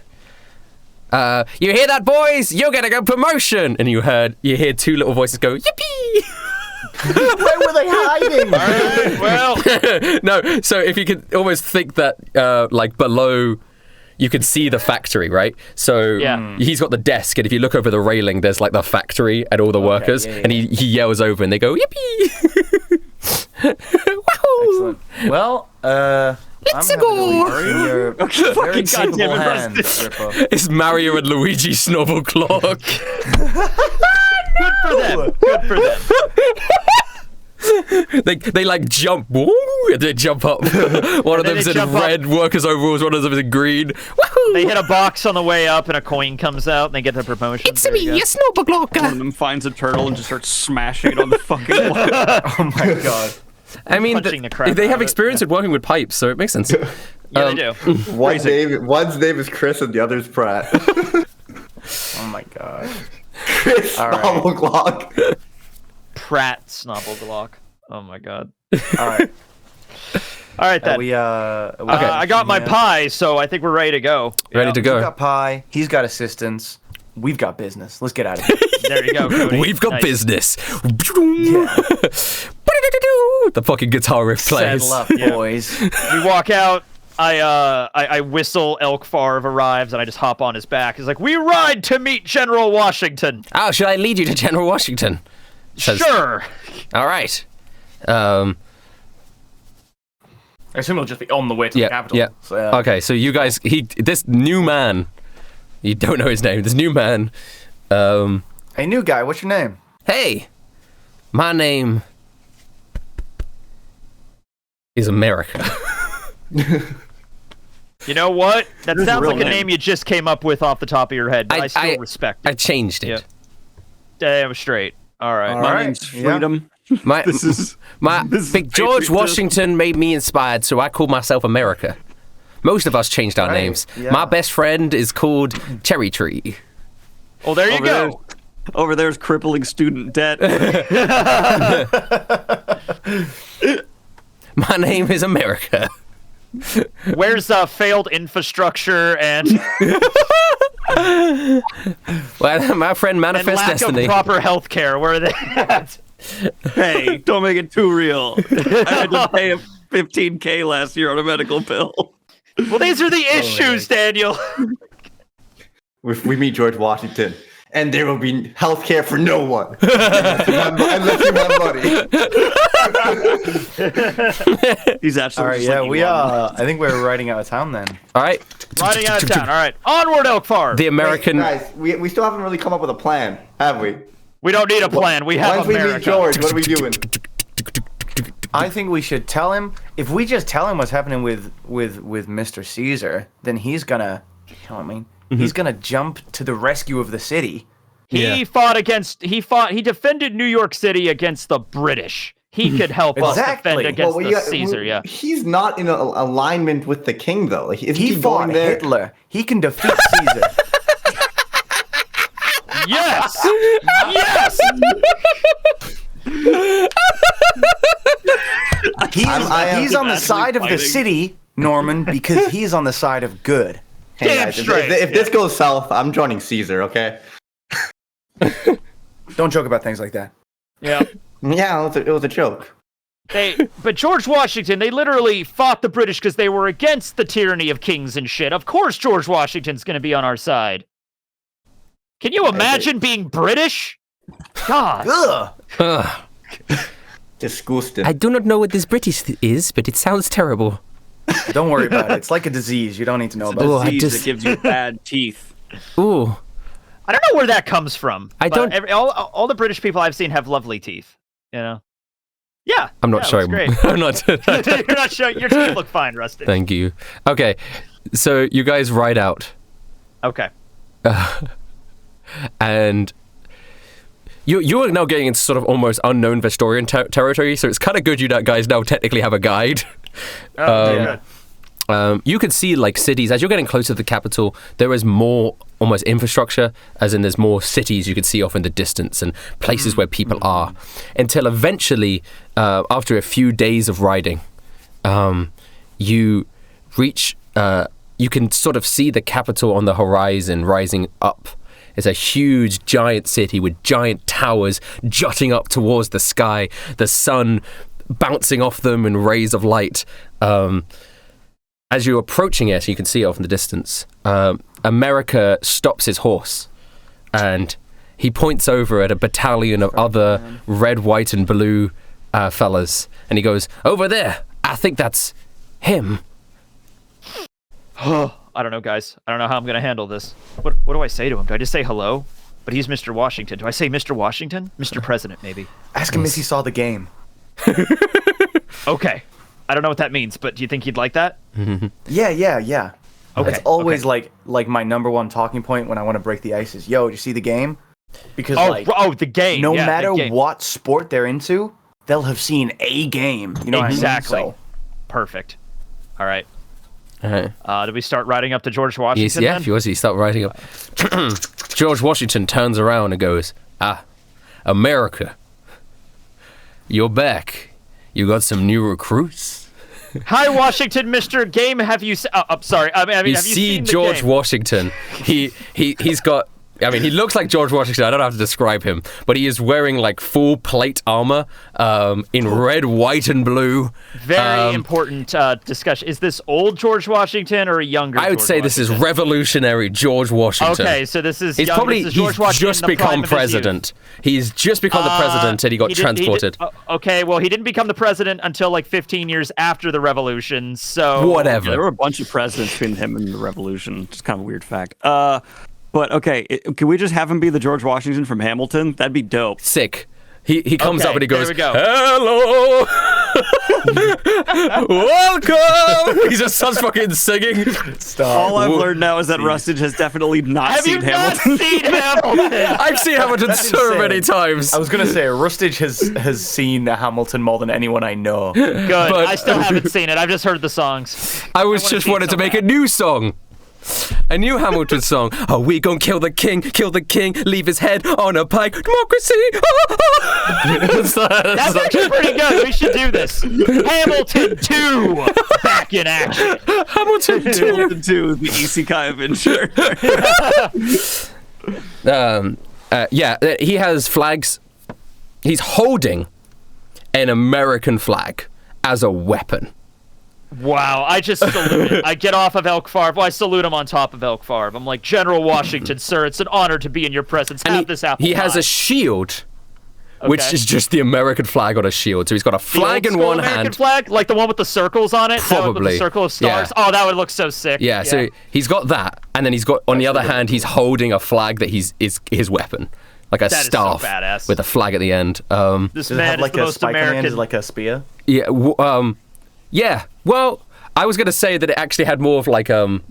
You hear that, boys? You're getting a promotion, and you hear two little voices go, yippee! Where were they hiding? Well, No, so if you could almost think that, like below, you can see the factory, right? So Yeah. he's got the desk, and if you look over the railing, there's like the factory and all the workers, yeah, and he yells over, and they go, yippee! Wahoo! Excellent. Well, Let's I'm go. happy to you're very Fucking capable goddamn it, hands, Ripper. It's Mario and Luigi Snobble Clock. good for them. Good for them. They like jump, woo, and they jump up. One of then them's they in jump up. red workers overalls, one of them's in green. Woohoo! They hit a box on the way up, and a coin comes out, and they get their promotion. It's me, a Snobble Clock. One of them finds a turtle and just starts smashing it on the fucking wall. Oh my god. I mean, punching the crap they out have of it. experience with working with pipes, so it makes sense. Yeah, they do. One's name is Chris and the other's Pratt. Oh my god. Chris All right. Clock. Pratt Snobbleglock. Oh my god. All right. All right then. I got my pie, so I think we're ready to go. Ready to He's go. got pie. He's got assistants. We've got business. Let's get out of here. There you go, Cody. We've got Nice. business. The fucking guitar riff plays. Settle up, boys. We walk out. I whistle. Elk Favre arrives, and I just hop on his back. He's like, "We ride to meet General Washington." Oh, should I lead you to General Washington? Says- Sure. All right. I assume he'll just be on the way to Yeah, the capital. yeah. So, Okay, so you guys, this new man, you don't know his name. This new man. Hey, new guy, what's your name? Hey, my name is America. You know what? That Who's sounds the like real a name? name you just came up with off the top of your head, but I still respect I it. changed it. Yeah. Damn straight. All right. All My right, name's yeah. Freedom, Big George Washington made me inspired, so I called myself America. Most of us changed our names. Yeah. My best friend is called Cherry Tree. Oh, there you go. Over there's crippling student debt. My name is America. Where's failed infrastructure and Well, my friend Manifest lack Destiny. of proper health care? Where are they at? Hey, don't make it too real. I had to pay him $15,000 last year on a medical bill. Well, these are the issues, Daniel. If we meet George Washington, and there will be health care for no one unless you have money. He's actually All right, yeah, we are. I think we're riding out of town then. All right. Riding out of town. All right, onward, Elk Farm. The American. Guys, we still haven't really come up with a plan, have we? We don't need a plan. We have Once we America. meet George, what are we doing? I think we should tell him. If we just tell him what's happening with Mr. Caesar, then he's gonna, you know what I mean? He's gonna jump to the rescue of the city. He defended New York City against the British. He could help us defend Exactly. against Well, the Caesar, yeah. He's not in alignment with the king, though. Like, isn't He fought going there? Hitler. He can defeat Caesar. Yes! Yes! He's on the side of the city, Norman, because he's on the side of good. Hey, Damn guys, straight. if this goes south, I'm joining Caesar, okay? Don't joke about things like that. Yeah. Yeah, it was a joke. But George Washington, they literally fought the British because they were against the tyranny of kings and shit. Of course George Washington's going to be on our side. Can you imagine being British? God. Ugh. Disgusting. I do not know what this British is, but it sounds terrible. Don't worry about it. It's like a disease. You don't need to know about it. Disease that gives you bad teeth. Ooh. I don't know where that comes from. I but don't- all the British people I've seen have lovely teeth. You know. Yeah. I'm not yeah, showing. Great. I'm not. You're not showing. Your teeth look fine, Rusty. Thank you. Okay, so you guys ride out, Okay. and you're now getting into sort of almost unknown Vestorian territory. So it's kind of good you guys now technically have a guide. Yeah. You could see like cities as you're getting closer to the capital. There is more almost infrastructure, as in there's more cities you could see off in the distance and places where people are, until eventually, after a few days of riding, you reach. You can sort of see the capital on the horizon rising up. It's a huge, giant city with giant towers jutting up towards the sky. The sun bouncing off them in rays of light. As you're approaching it, you can see it off in the distance. America stops his horse, and he points over at a battalion of other red, white, and blue fellas, and he goes, "Over there, I think that's him." I don't know, guys. I don't know how I'm going to handle this. What do I say to him? Do I just say hello? But he's Mr. Washington. Do I say Mr. Washington? Mr. President, maybe. Ask him if he saw the game. Okay. I don't know what that means, but do you think he'd like that? Yeah. Okay. It's always like my number one talking point when I want to break the ice is, yo, did you see the game? Because the game. no Yeah, matter the game. what sport they're into, they'll have seen a game. You know Exactly. what I mean? So, Perfect. All right. Uh-huh. Did we start riding up to George Washington? Yeah, then? if you want to start writing up. George Washington turns around and goes, America, you're back. You got some new recruits? Hi, Washington, Mr. Game. Have you? I'm sorry. I mean, You have you see seen the George game? Washington. He's got. I mean, he looks like George Washington. I don't have to describe him, but he is wearing like full plate armor, in red, white, and blue. Very important discussion. Is this old George Washington or a younger? I would George say this is Washington? revolutionary George Washington. Okay, so this is He's young, probably this is George he's Washington, just the prime become of his youth. president. He's just become the president, and he got transported. Okay, well, he didn't become the president until like 15 years after the revolution. So Whatever. There were a bunch of presidents between him and the revolution. It's kind of a weird fact. But okay, can we just have him be the George Washington from Hamilton? That'd be dope. Sick. He comes Okay, up and he there goes, we go. "Hello." Welcome! He just starts fucking singing. All I've learned now is that Rustage has definitely not seen Hamilton. Have you not seen Hamilton? I've seen Hamilton so many times. I was gonna say Rustage has seen Hamilton more than anyone I know. Good. But- I still haven't seen it. I've just heard the songs. I was wanna just see it wanted so to make a bad. new song. A new Hamilton song. Oh, we gon' kill the king, leave his head on a pike. Democracy. That's actually pretty good. We should do this. Hamilton 2 back in action. Hamilton 2. Hamilton 2, the Isekai adventure. Yeah, he has flags. He's holding an American flag as a weapon. Wow, I just salute it. I get off of Elk Farm. Well, I salute him on top of Elk Farm. I'm like, General Washington, sir, it's an honor to be in your presence. Have this apple He has pie." a shield, which Okay. is just the American flag on a shield. So he's got a The flag in old-school one American hand. flag, like the one with the circles on it. That one with Probably. the circle of stars. Yeah. Oh, that would look so sick. Yeah, so he's got that, and then he's got on the other hand, he's holding a flag that is his weapon, like a That is so staff badass. with a flag at the end. This Does it man have is like the a most spike on the end? American. Is it like a spear? Yeah, yeah. Well, I was gonna say that it actually had more of like Okay,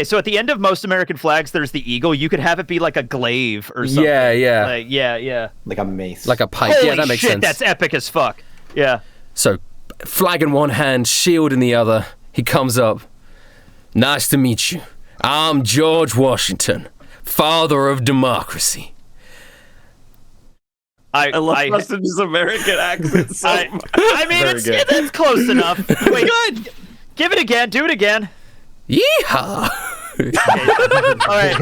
so at the end of most American flags, there's the eagle. You could have it be like a glaive or something. yeah. Like, yeah. Like a mace. like a pike. Holy Yeah, that makes shit, sense. that's epic as fuck. Yeah. So, flag in one hand, shield in the other. He comes up. Nice to meet you. I'm George Washington, father of democracy. I love Rustage's American accent so much. I mean, Very good. it's close enough. Wait, good. Give it again. Do it again. Yeehaw! All right.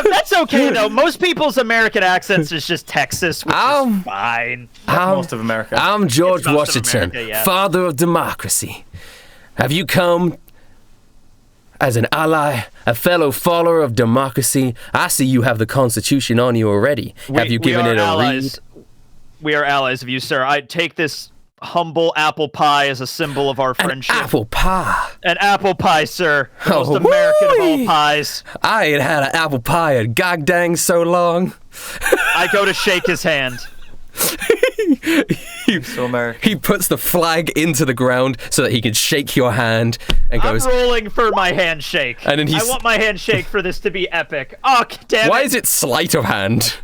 That's okay though. Most people's American accents is just Texas, which is fine. Most of America. I'm George It's most of Washington, America, yeah. father of democracy. Have you come as an ally, a fellow follower of democracy? I see you have the Constitution on you already. Have you given it a read? We are allies of you, sir. I take this humble apple pie as a symbol of our friendship. Apple pie. An apple pie, sir. The Oh, most American of all whee! pies. I ain't had an apple pie in god dang so long. I go to shake his hand. So American. He puts the flag into the ground so that he can shake your hand and I'm goes, rolling for my handshake. And then I want my handshake for this to be epic. Oh, damn why it. is it sleight of hand?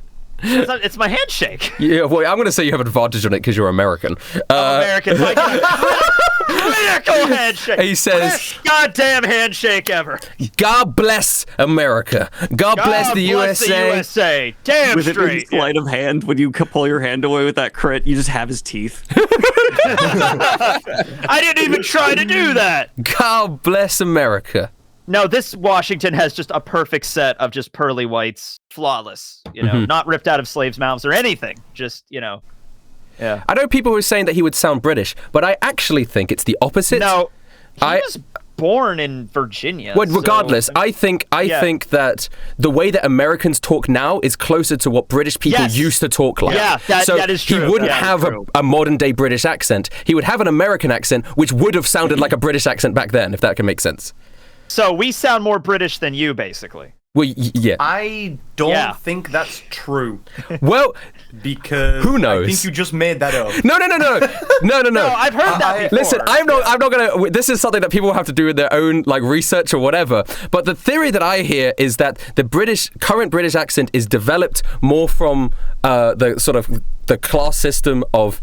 It's my handshake. Yeah, well, I'm going to say you have advantage on it because you're American. American. Like, critical handshake. He says, Best goddamn handshake ever. God bless America. God bless the bless USA. the USA. Damn With it being straight. sleight of hand, when you pull your hand away with that crit, you just have his teeth. I didn't even try to do that. God bless America. No, this Washington has just a perfect set of just pearly whites. Flawless. You know, not ripped out of slaves' mouths or anything. Just, Yeah. I know people were saying that he would sound British, but I actually think it's the opposite. No, he I- was born in Virginia. Well, so- regardless, I think that the way that Americans talk now is closer to what British people Yes. used to talk like. Yeah, that is true. He wouldn't Yeah, have true. a modern day British accent. He would have an American accent, which would have sounded like a British accent back then, if that can make sense. So we sound more British than you, basically. Well, yeah. I don't Yeah. think that's true Well, because Who knows? I think you just made that up. no. No, I've heard that before. Listen, I'm not gonna. This is something that people have to do with their own like research or whatever. But the theory that I hear is that the current British accent is developed more from the sort of the class system of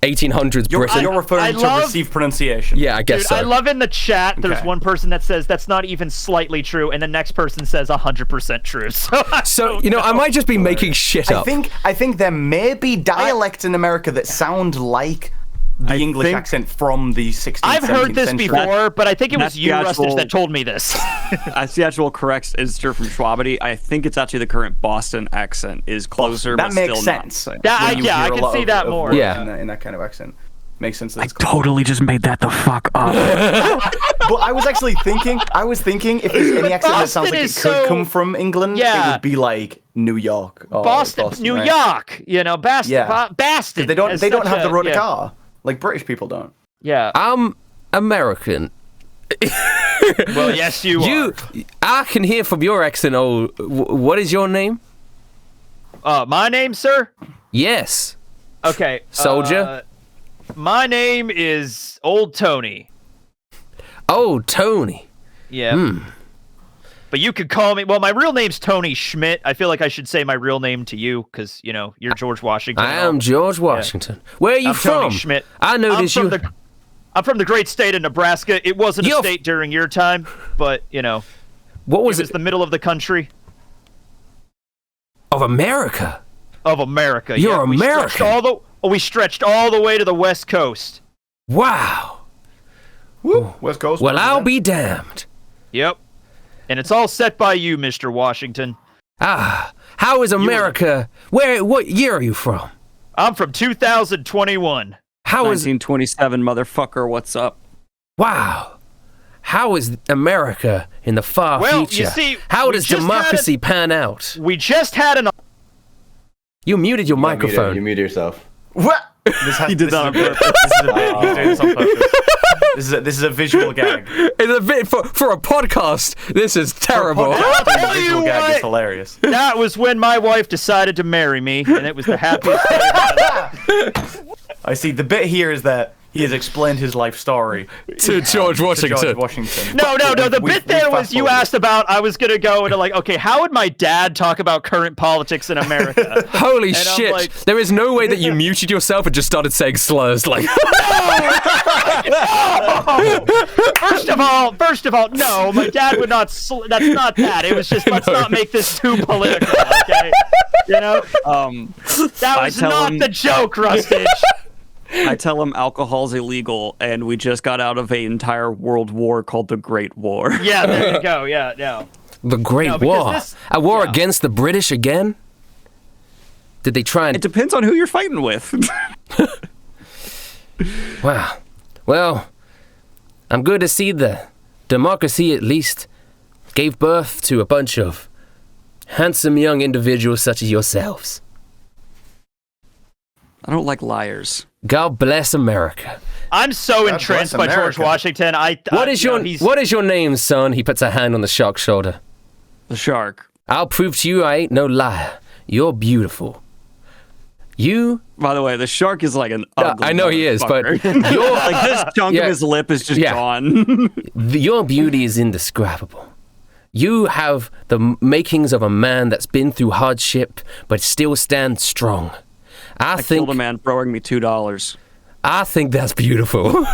1800s Britain. You're referring I to love- received pronunciation. Yeah, I guess Dude, so. I love in the chat, there's Okay. one person that says that's not even slightly true, and the next person says 100% true. So, So I might just be making shit up. I think there may be dialects in America that sound like the English think- accent from the 16th I've heard 17th this century. before, but I think it was That's you, the Rustage, actual- that told me this. That's the actual correct answer from Shwabadi. I think it's actually the current Boston accent is closer, That but makes still not the sense. same. That- When you yeah, I hear a can lot see of- that of more. words Yeah. in that kind of accent. Makes sense. That I it's close. totally just made that the fuck up. But I was actually thinking, if there's any accent that sounds Boston like it is could so- come from England, Yeah. it would be like New York or Boston, New right? York, Boston. Yeah. Boston. They don't is have such the road yeah. to car like British people don't. Yeah. I'm American. Well, yes, you I can hear from your accent. Oh, what is your name? are. My name, sir? Yes. Okay. Soldier? My name is Old Tony. Oh, Tony. Yeah. But you could call me. Well, my real name's Tony Schmidt. I feel like I should say my real name to you because you're George Washington. I am George Washington. Yeah. Where are you from? Tony Schmidt. I noticed you. I'm from the great state of Nebraska. It wasn't a state during your time, but what was it? It was the middle of the country. Of America. Of America. You're American. We stretched all the way to the West Coast. Wow. Woo. West Coast. Well, I'll be damned. Yep. And it's all set by you, Mr. Washington. Ah, how is America? What year are you from? I'm from 2021. How is 1927, motherfucker? What's up? Wow. How is America in the far future? You see, how does democracy pan out? We just had an. You muted your microphone. You muted yourself. What? He did that on purpose. He's doing this on purpose. This is a visual gag. It's a bit for a podcast. This is terrible. I'll tell you visual gag what, is hilarious. That was when my wife decided to marry me, and it was the happiest day of my life. I see. The bit here is that he has explained his life story to George Washington. To George Washington. No. The bit there was you asked about. I was gonna go into okay, how would my dad talk about current politics in America? Holy shit! Like, there is no way that you muted yourself and just started saying slurs like. No! First of all, no. My dad would not. That's not that. It was just let's not make this too political. Okay, that was not the joke, Rustage. I tell him alcohol's illegal, and we just got out of an entire world war called the Great War. Yeah, there you go. Yeah, no. The Great War? A war against the British again? Did they try and... It depends on who you're fighting with. Wow. Well, I'm good to see the democracy at least gave birth to a bunch of handsome young individuals such as yourselves. I don't like liars. God bless America. I'm so entranced by George Washington. What is your name, son? He puts a hand on the shark's shoulder. The shark. I'll prove to you I ain't no liar. You're beautiful. You... By the way, the shark is like an ugly I know he is, but you're like this chunk of his lip is just gone. Your beauty is indescribable. You have the makings of a man that's been through hardship, but still stands strong. I think killed a man throwing me $2. I think that's beautiful.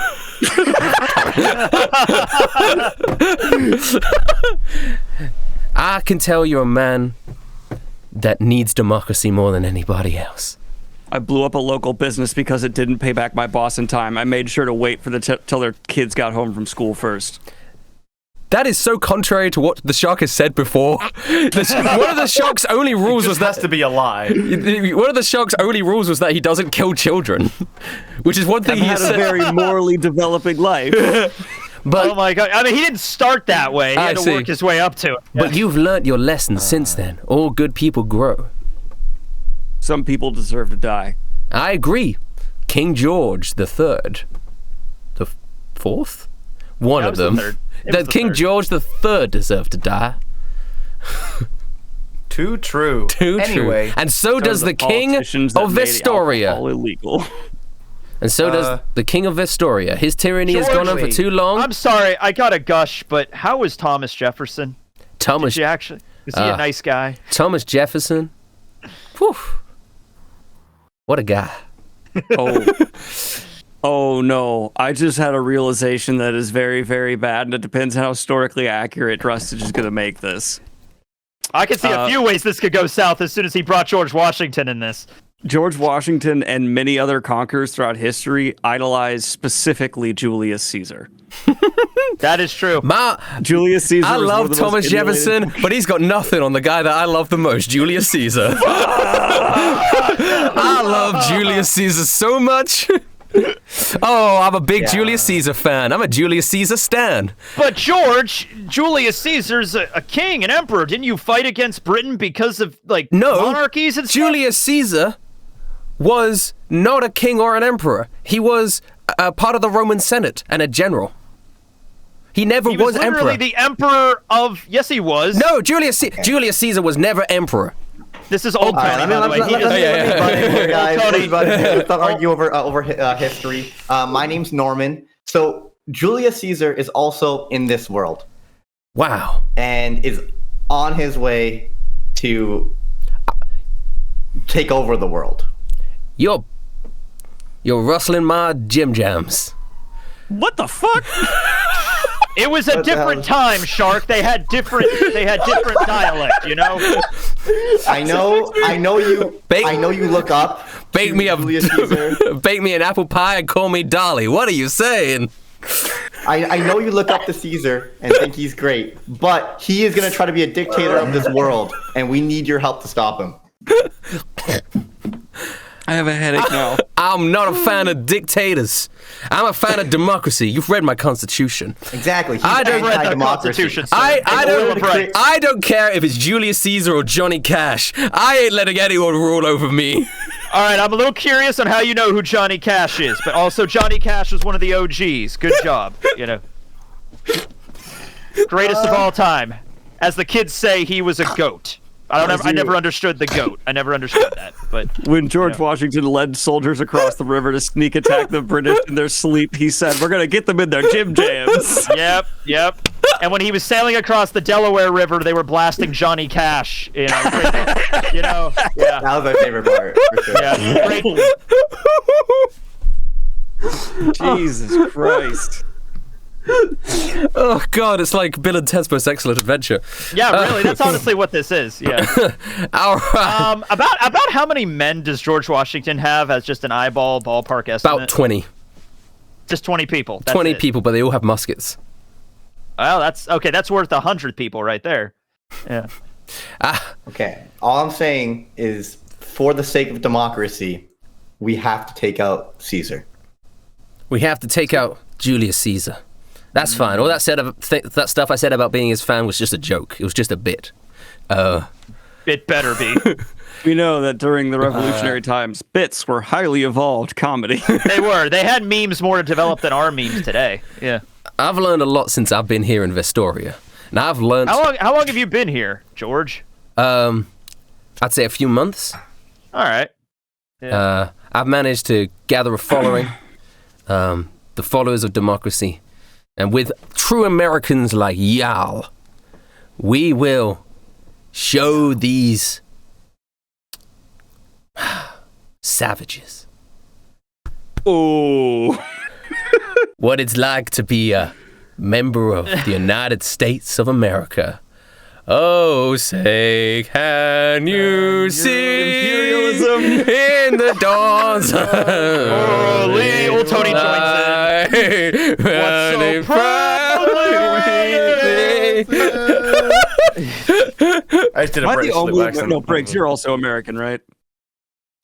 I can tell you're a man that needs democracy more than anybody else. I blew up a local business because it didn't pay back my boss in time. I made sure to wait for till their kids got home from school first. That is so contrary to what the shark has said before. One of the shark's only rules was that has to be a lie. One of the shark's only rules was that he doesn't kill children, which is one thing he had said. A very morally developing life. But, oh my God! I mean, he didn't start that way. He had to work his way up to it. But you've learned your lessons since then. All good people grow. Some people deserve to die. I agree. King George the Third, the fourth, one of them. That King George the Third deserved to die. Too true. Anyway, and so does the King of Vestoria. All illegal. And so does the King of Vestoria. His tyranny has gone on for too long. I'm sorry, I gotta gush, but how was Thomas Jefferson? Was he a nice guy? Thomas Jefferson? Whew. What a guy. Oh no, I just had a realization that is very, very bad, and it depends how historically accurate Rustage is going to make this. I can see a few ways this could go south as soon as he brought George Washington in this. George Washington and many other conquerors throughout history idolized specifically Julius Caesar. That is true. Julius Caesar. I love Thomas Jefferson, but he's got nothing on the guy that I love the most, Julius Caesar. I love Julius Caesar so much. Oh, I'm a big Julius Caesar fan. I'm a Julius Caesar stan. But Julius Caesar's a king, an emperor. Didn't you fight against Britain because of monarchies and stuff? Julius Caesar was not a king or an emperor. He was a part of the Roman Senate and a general. He never was emperor. Literally the emperor of... Yes, he was. No, Julius Caesar was never emperor. This is old All Tony, right, by the way. let me butt in here, guys. Tony. Let's not argue over history. My name's Norman. So Julius Caesar is also in this world. Wow. And is on his way to take over the world. You're rustling my Jim Jams. What the fuck? It was a different time, Shark. They had different dialect, you know? I know you look up. Bake me Julius Caesar. bake me an apple pie and call me Dolly. What are you saying? I know you look up to Caesar and think he's great, but he is going to try to be a dictator of this world, and we need your help to stop him. I have a headache now. I'm not a fan of dictators. I'm a fan of democracy. You've read my constitution. Exactly. I don't read the anti-democracy. Constitution. Sir. I don't care if it's Julius Caesar or Johnny Cash. I ain't letting anyone rule over me. All right, I'm a little curious on how you know who Johnny Cash is, but also Johnny Cash was one of the OGs. Good job, you know. Greatest of all time. As the kids say, he was a goat. I never understood the goat. I never understood that. But When George Washington led soldiers across the river to sneak attack the British in their sleep, he said, "We're gonna get them in their Jim Jams." Yep. And when he was sailing across the Delaware River, they were blasting Johnny Cash. You know, yeah. That was my favorite part. For sure. Yeah, great. Jesus Christ. Oh, God, it's like Bill and Ted's Most Excellent Adventure. Yeah, really. That's honestly what this is. Yeah. All right. About how many men does George Washington have as just an eyeball ballpark estimate? About 20. Just 20 people. That's 20 it. people, but they all have muskets. Well, that's okay. That's worth 100 people right there. Yeah. Okay. All I'm saying is, for the sake of democracy, we have to take out Caesar. We have to take out Julius Caesar. That's fine. All that that stuff I said about being his fan was just a joke. It was just a bit. It better be. We know that during the revolutionary times, bits were highly evolved comedy. They were. They had memes more developed than our memes today. Yeah. I've learned a lot since I've been here in Vestoria. And I've learned... How long have you been here, George? I'd say a few months. All right. Yeah. I've managed to gather a following, the followers of democracy. And with true Americans like y'all, we will show these savages what it's like to be a member of the United States of America. Oh, say, can you see imperialism in the dawns of early? Old Tony joins in. What's so proudly I just did a Am I the British only... Blue accent. No, Briggs, you're also American, right?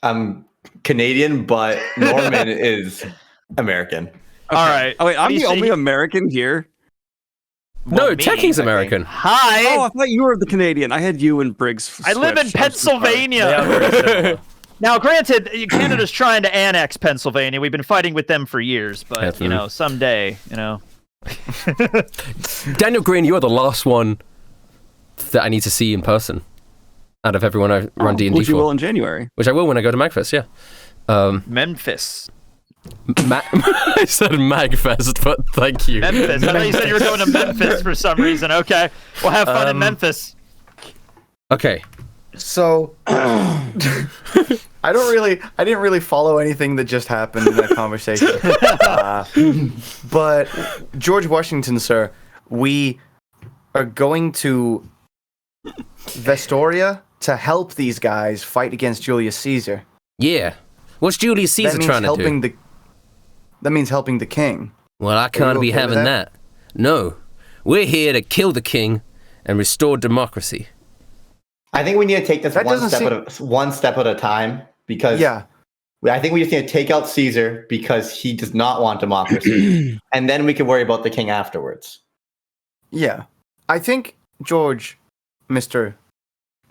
I'm Canadian, but Norman is American. Okay. All right. Oh, wait, I'm You the say only he- American here? No, me, Tekking's I think. American. Hi. Oh, I thought you were the Canadian. I had you and Briggs. I live in switched. I'm so sorry. Pennsylvania. Now, granted, Canada's trying to annex Pennsylvania. We've been fighting with them for years, but That's you know, someday, you know. Daniel Greene, you're the last one that I need to see in person out of everyone I run D&D Which you will for. in January. Which I will when I go to Magfest, yeah. Memphis. I said Magfest, but thank you. Memphis. I thought you said you were going to Memphis for some reason. Okay. Well, have fun in Memphis. Okay. So, I didn't really follow anything that just happened in that conversation. But George Washington, sir, we are going to Vestoria to help these guys fight against Julius Caesar. Yeah. What's Julius Caesar trying to do? That means helping the king. Well, I can't be okay with having that. No. We're here to kill the king and restore democracy. I think we need to take this That one doesn't step at a time, because I think we just need to take out Caesar because he does not want democracy, and then we can worry about the king afterwards. Yeah. I think, George, Mr.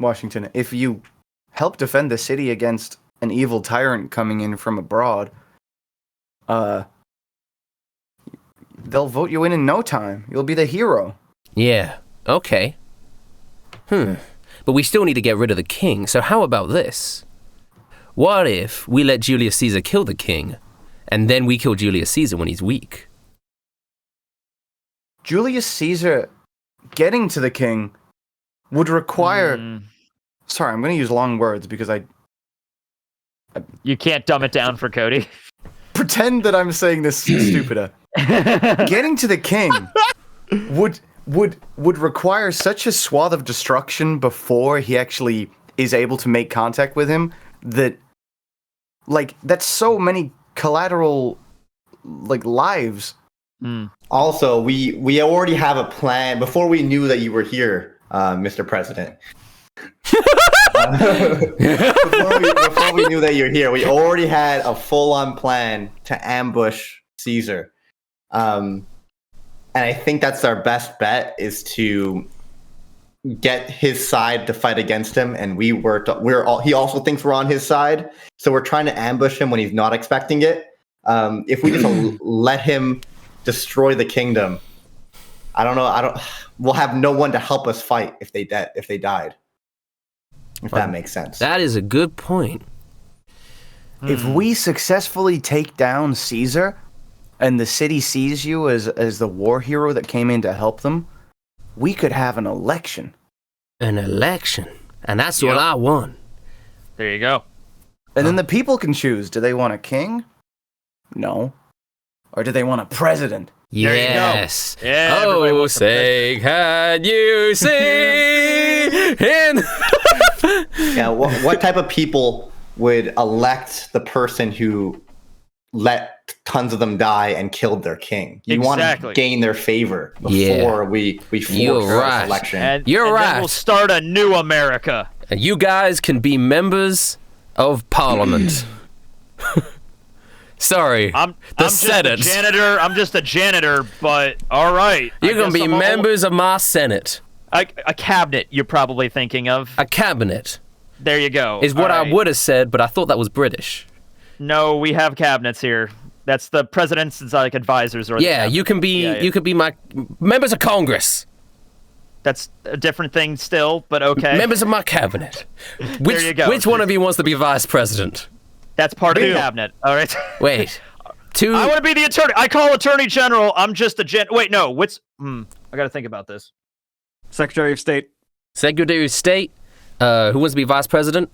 Washington, if you help defend the city against an evil tyrant coming in from abroad, they'll vote you in no time. You'll be the hero. Yeah. Okay. but we still need to get rid of the king. So how about this? What if we let Julius Caesar kill the king, and then we kill Julius Caesar when he's weak? Julius Caesar getting to the king would require... Sorry, I'm going to use long words because You can't dumb it down for Cody. pretend that I'm saying this stupider. Getting to the king would require such a swath of destruction before he actually is able to make contact with him that, like, that's so many collateral, like, lives. Also, we already have a plan before we knew that you were here, Mr. President. Before we knew that you're here, we already had a full-on plan to ambush Caesar. And I think that's our best bet, is to get his side to fight against him, and he also thinks we're on his side, so we're trying to ambush him when he's not expecting it. If we just let him destroy the kingdom, we'll have no one to help us fight if they died. If that makes sense. That is a good point. If we successfully take down Caesar, and the city sees you as the war hero that came in to help them, we could have an election. An election. And that's what I want. There you go. And then the people can choose. Do they want a king? No. Or do they want a president? Yes. Yeah, Oh, say, can you see? Yeah, what type of people would elect the person who let tons of them die and killed their king? You want to gain their favor before we force this election. And You're right. Then we'll start a new America. And you guys can be members of parliament. Sorry, I'm Senate. Just a janitor. I'm just a janitor, but all right. You're going to be members of my Senate. A cabinet, you're probably thinking of. A cabinet. There you go. Is what I would have said, but I thought that was British. No, we have cabinets here. That's the president's like advisors. Or you can be you could be my members of Congress. That's a different thing still, but okay. Members of my cabinet. There you go. Which one of you wants to be vice president? That's part of the cabinet. All right. Wait. I want to be the attorney. I call attorney general. I'm just a Wait, no. I got to think about this. Secretary of State. Secretary of State. Who wants to be vice president?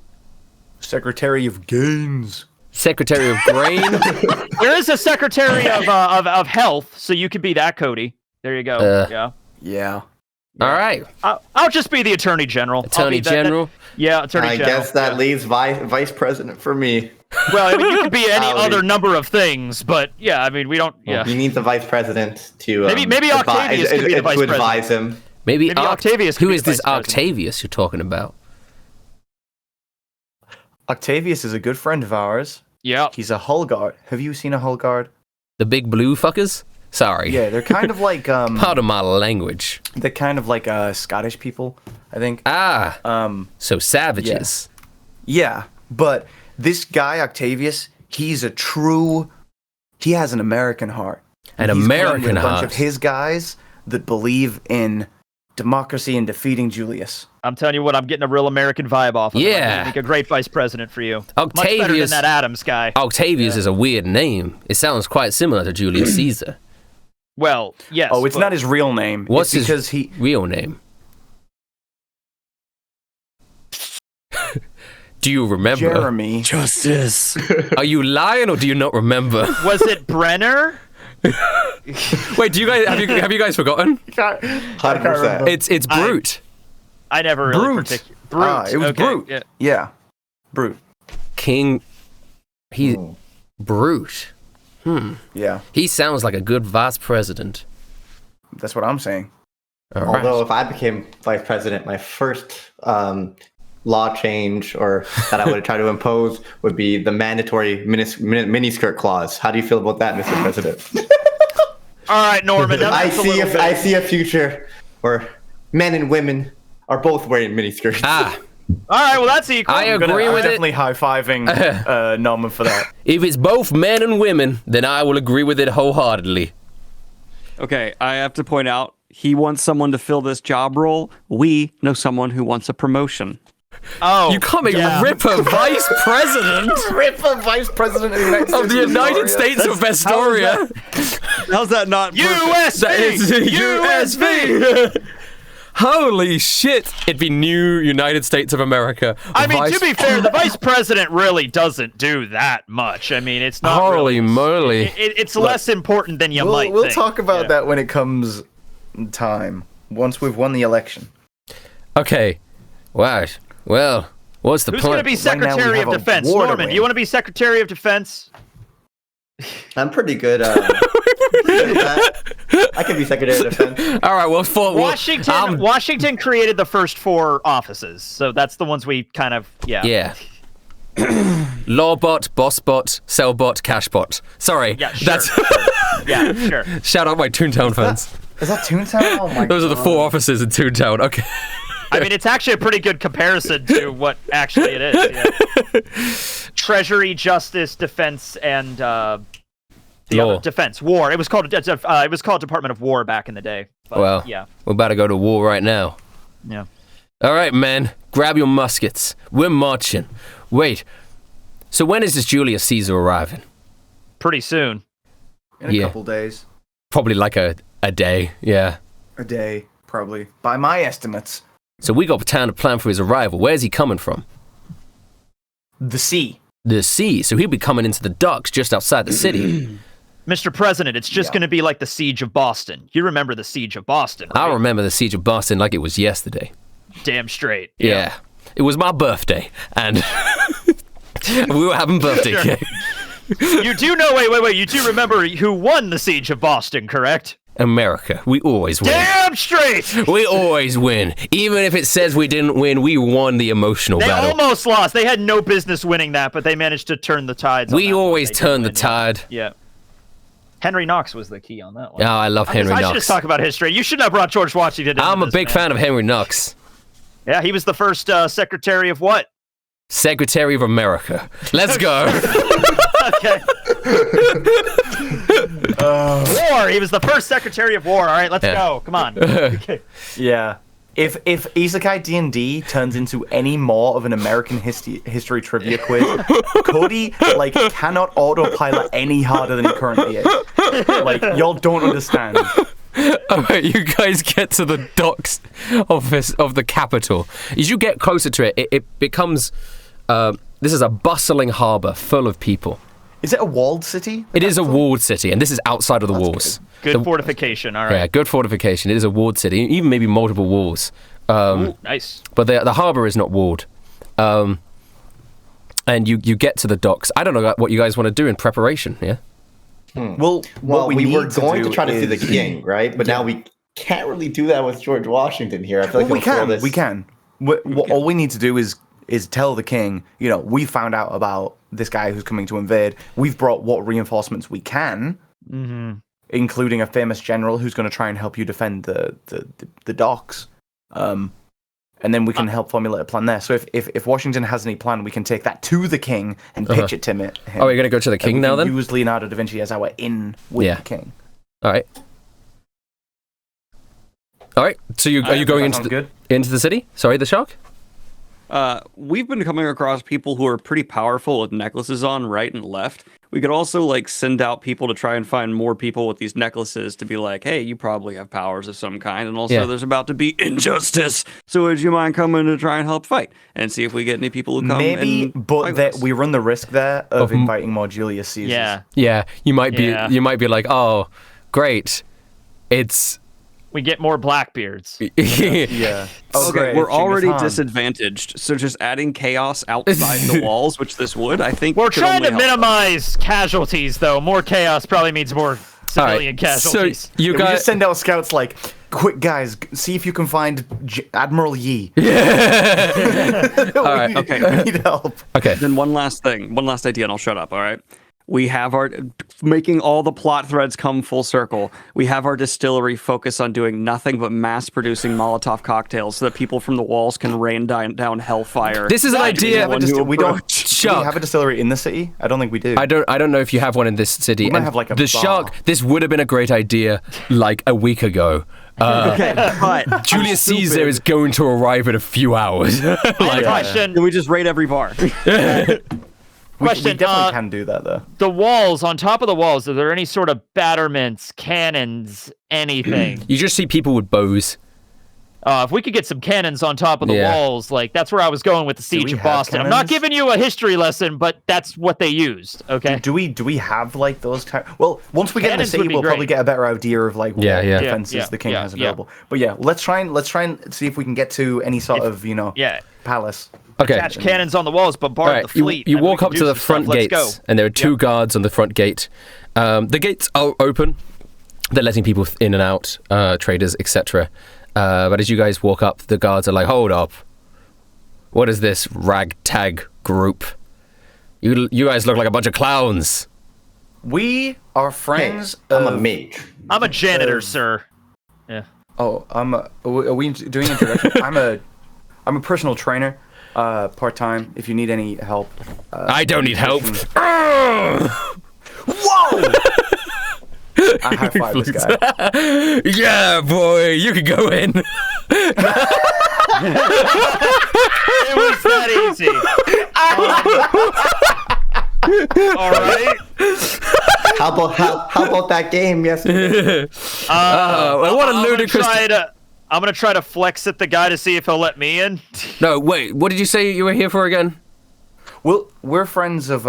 Secretary of Gains. Secretary of Grain. There is a secretary of health, so you could be that, Cody. There you go. Yeah. All right. I'll just be the attorney general. Attorney general? Attorney general. I guess that leaves vice president for me. Well, I mean, you could be any other number of things, but yeah, I mean, we don't. Yeah. He needs the vice president to maybe Octavius could be the vice president. Advise him. Maybe Octavius. Who is this Octavius you're talking about? Octavius is a good friend of ours. Yeah. He's a hull guard. Have you seen a hull guard? The big blue fuckers? Sorry. Yeah, they're kind of like Pardon my language. They're kind of like Scottish people, I think. So savages. Yeah, but this guy Octavius, he has an American heart. An He's American with a bunch heart. of his guys that believe in democracy and defeating Julius. I'm telling you what, I'm getting a real American vibe off of him. Yeah. I think a great vice president for you. Octavius, much better than that Adams guy. Octavius is a weird name. It sounds quite similar to Julius Caesar. Well, yes. Oh, it's not his real name. What's his real name? Do you remember? Jeremy. Justice. Are you lying or do you not remember? Was it Brenner? Wait, do you guys have you guys forgotten? 100%. It's Brute. I never really Brute. It was Brute. Yeah. Brute. King. Brute. Yeah. He sounds like a good vice president. That's what I'm saying. Although if I became vice president, my first law change or that I would try to impose would be the mandatory miniskirt clause. How do you feel about that, Mr. President? All right, Norman. I see a future where men and women are both wearing miniskirts. All right, well, that's equal. I agree with it. Definitely high-fiving Norman for that. If it's both men and women, then I will agree with it wholeheartedly. Okay, I have to point out, he wants someone to fill this job role. We know someone who wants a promotion. Oh, You can't make Ripper vice president Ripper vice president of the United States of Vestoria. How's that not USB! That is USB. Holy shit! It'd be new United States of America. I mean, to be fair, the vice president really doesn't do that much. I mean, it's not. Holy moly! It's less important than you might We'll think. talk about that when it comes time. Once we've won the election. Okay. Wow. Well, what's the Who's point? going to be Right now we Secretary of have a Defense? war to Norman, win. do you want to be Secretary of Defense? I'm pretty good. I can be Secretary of Defense. All right. Well, Washington created the first 4 offices, so that's the ones we kind of Yeah. Lawbot, Bossbot, Sellbot, Cashbot. Sorry. Yeah, sure. That's Yeah, sure. shout out my Toontown fans. Is that Toontown? Oh my god. Those are the 4 offices in Toontown. Okay. I mean, it's actually a pretty good comparison to what actually it is. Yeah. Treasury, Justice, Defense, and the Law. other Defense, War. It was called Department of War back in the day. But, Well, yeah, we're about to go to war right now. yeah. All right, men. Grab your muskets. We're marching. Wait. So when is this Julius Caesar arriving? Pretty soon. In a couple days. Probably like a day. Yeah. A day, probably. By my estimates. So we got time to plan for his arrival. Where's he coming from? The sea. The sea. So he'll be coming into the docks just outside the city. Mr. President, it's just going to be like the Siege of Boston. You remember the Siege of Boston, right? I remember the siege of Boston like it was yesterday. Damn straight. Yeah. It was my birthday, and we were having birthday Sure. cake. You do know, wait. You do remember who won the Siege of Boston, correct? America. We always win. Damn straight! We always win. Even if it says we didn't win, we won the emotional They battle. almost lost. They had no business winning that, but they managed to turn the tides. on We that one. always They did turn the win, yeah. tide. Yeah. Henry Knox was the key on that one. Oh, I love Henry I should Knox. just talk about history. You shouldn't have brought George Washington into I'm a this, big man. fan of Henry Knox. Yeah, he was the first Secretary of what? Secretary of America. Let's go. Okay. War. He was the first Secretary of War. All right, let's go. Come on. Okay. Yeah. If Isekai D&D turns into any more of an American history trivia quiz, Cody cannot autopilot any harder than he currently is. Y'all don't understand. Alright, you guys get to the docks of the capital. As you get closer to it, it becomes this is a bustling harbor full of people. Is it a walled city? It is a walled city, and this is outside of the walls. Good fortification. All right. Yeah, good fortification. It is a walled city, even maybe multiple walls. Ooh, nice. But the harbor is not walled. And you get to the docks. I don't know what you guys want to do in preparation, yeah? Well, Well, we were going to do try to see is- the king, right? But now we can't really do that with George Washington here. I feel like Well, we can. All we need to do is tell the king, we found out about this guy who's coming to invade. We've brought what reinforcements we can, including a famous general who's going to try and help you defend the docks. And then we can help formulate a plan there. So if Washington has any plan, we can take that to the king and pitch it to him. Oh, you're going to go to the king now, then? Use Leonardo da Vinci as our in with the king. All right. All right. So are you going into the city? Sorry, the shark? We've been coming across people who are pretty powerful with necklaces on right and left. We could also send out people to try and find more people with these necklaces to be like, hey, you probably have powers of some kind, and also there's about to be injustice. So would you mind coming to try and help fight and see if we get any people who come? Maybe, but we run the risk there of inviting more Julius Caesars. Yeah. Yeah. You might be like, oh, great. We get more Blackbeards. Yeah. Oh, Okay, great. we're already Genghis Khan. disadvantaged, so just adding chaos outside the walls, which this would, I think, We're could trying to only help. minimize casualties, though. More chaos probably means more civilian casualties. So you We guys just send out scouts quick guys, see if you can find Admiral Yi. All right. Okay. We need help. Okay. Then one last idea, and I'll shut up. All right. We have our making all the plot threads come full circle. We have our distillery focus on doing nothing but mass producing Molotov cocktails so that people from the walls can rain down hellfire. This is an idea. We don't. Do Shark. we have a distillery in the city? I don't think we do. I don't know if you have one in this city. We might And have, like, a the bar. Shark. This would have been a great idea like a week ago. Okay, but Julius Caesar is going to arrive in a few hours. Question. Can we just raid every bar? We Question. definitely can do that though. The walls, on top of the walls, are there any sort of battlements, cannons, anything? You just see people with bows. If we could get some cannons on top of the Yeah. walls, like that's where I was going with the siege we of have Boston. I'm not cannons? giving you a history lesson, but that's what they used. Okay. Do we have like those type? Well, once we get in the Cannons would city, be we'll probably great. get a better idea of like Yeah, what yeah. defenses Yeah, the king yeah, has yeah. available. But yeah, let's try and see if we can get to any sort of Yeah. palace. Okay. Attach cannons on the walls, bombard All right, the fleet. you and we walk can up do to the some front stuff. Let's gates, go. and there are two guards on the front gate. The gates are open; they're letting people in and out, traders, etc. But as you guys walk up, the guards are like, "Hold up! What is this ragtag group? You guys look like a bunch of clowns." We are Hey, friends. I'm of, a mage. I'm a janitor, sir. Yeah. Oh, are we doing introduction? I'm a personal trainer, part-time. If you need any help. I don't need help. Whoa! I high five this guy. Yeah, boy, you can go in. It was that easy. All right. How about that game yesterday? What a ludicrous. I'm gonna try to flex at the guy to see if he'll let me in. No, wait. What did you say you were here for again? Well, we're friends of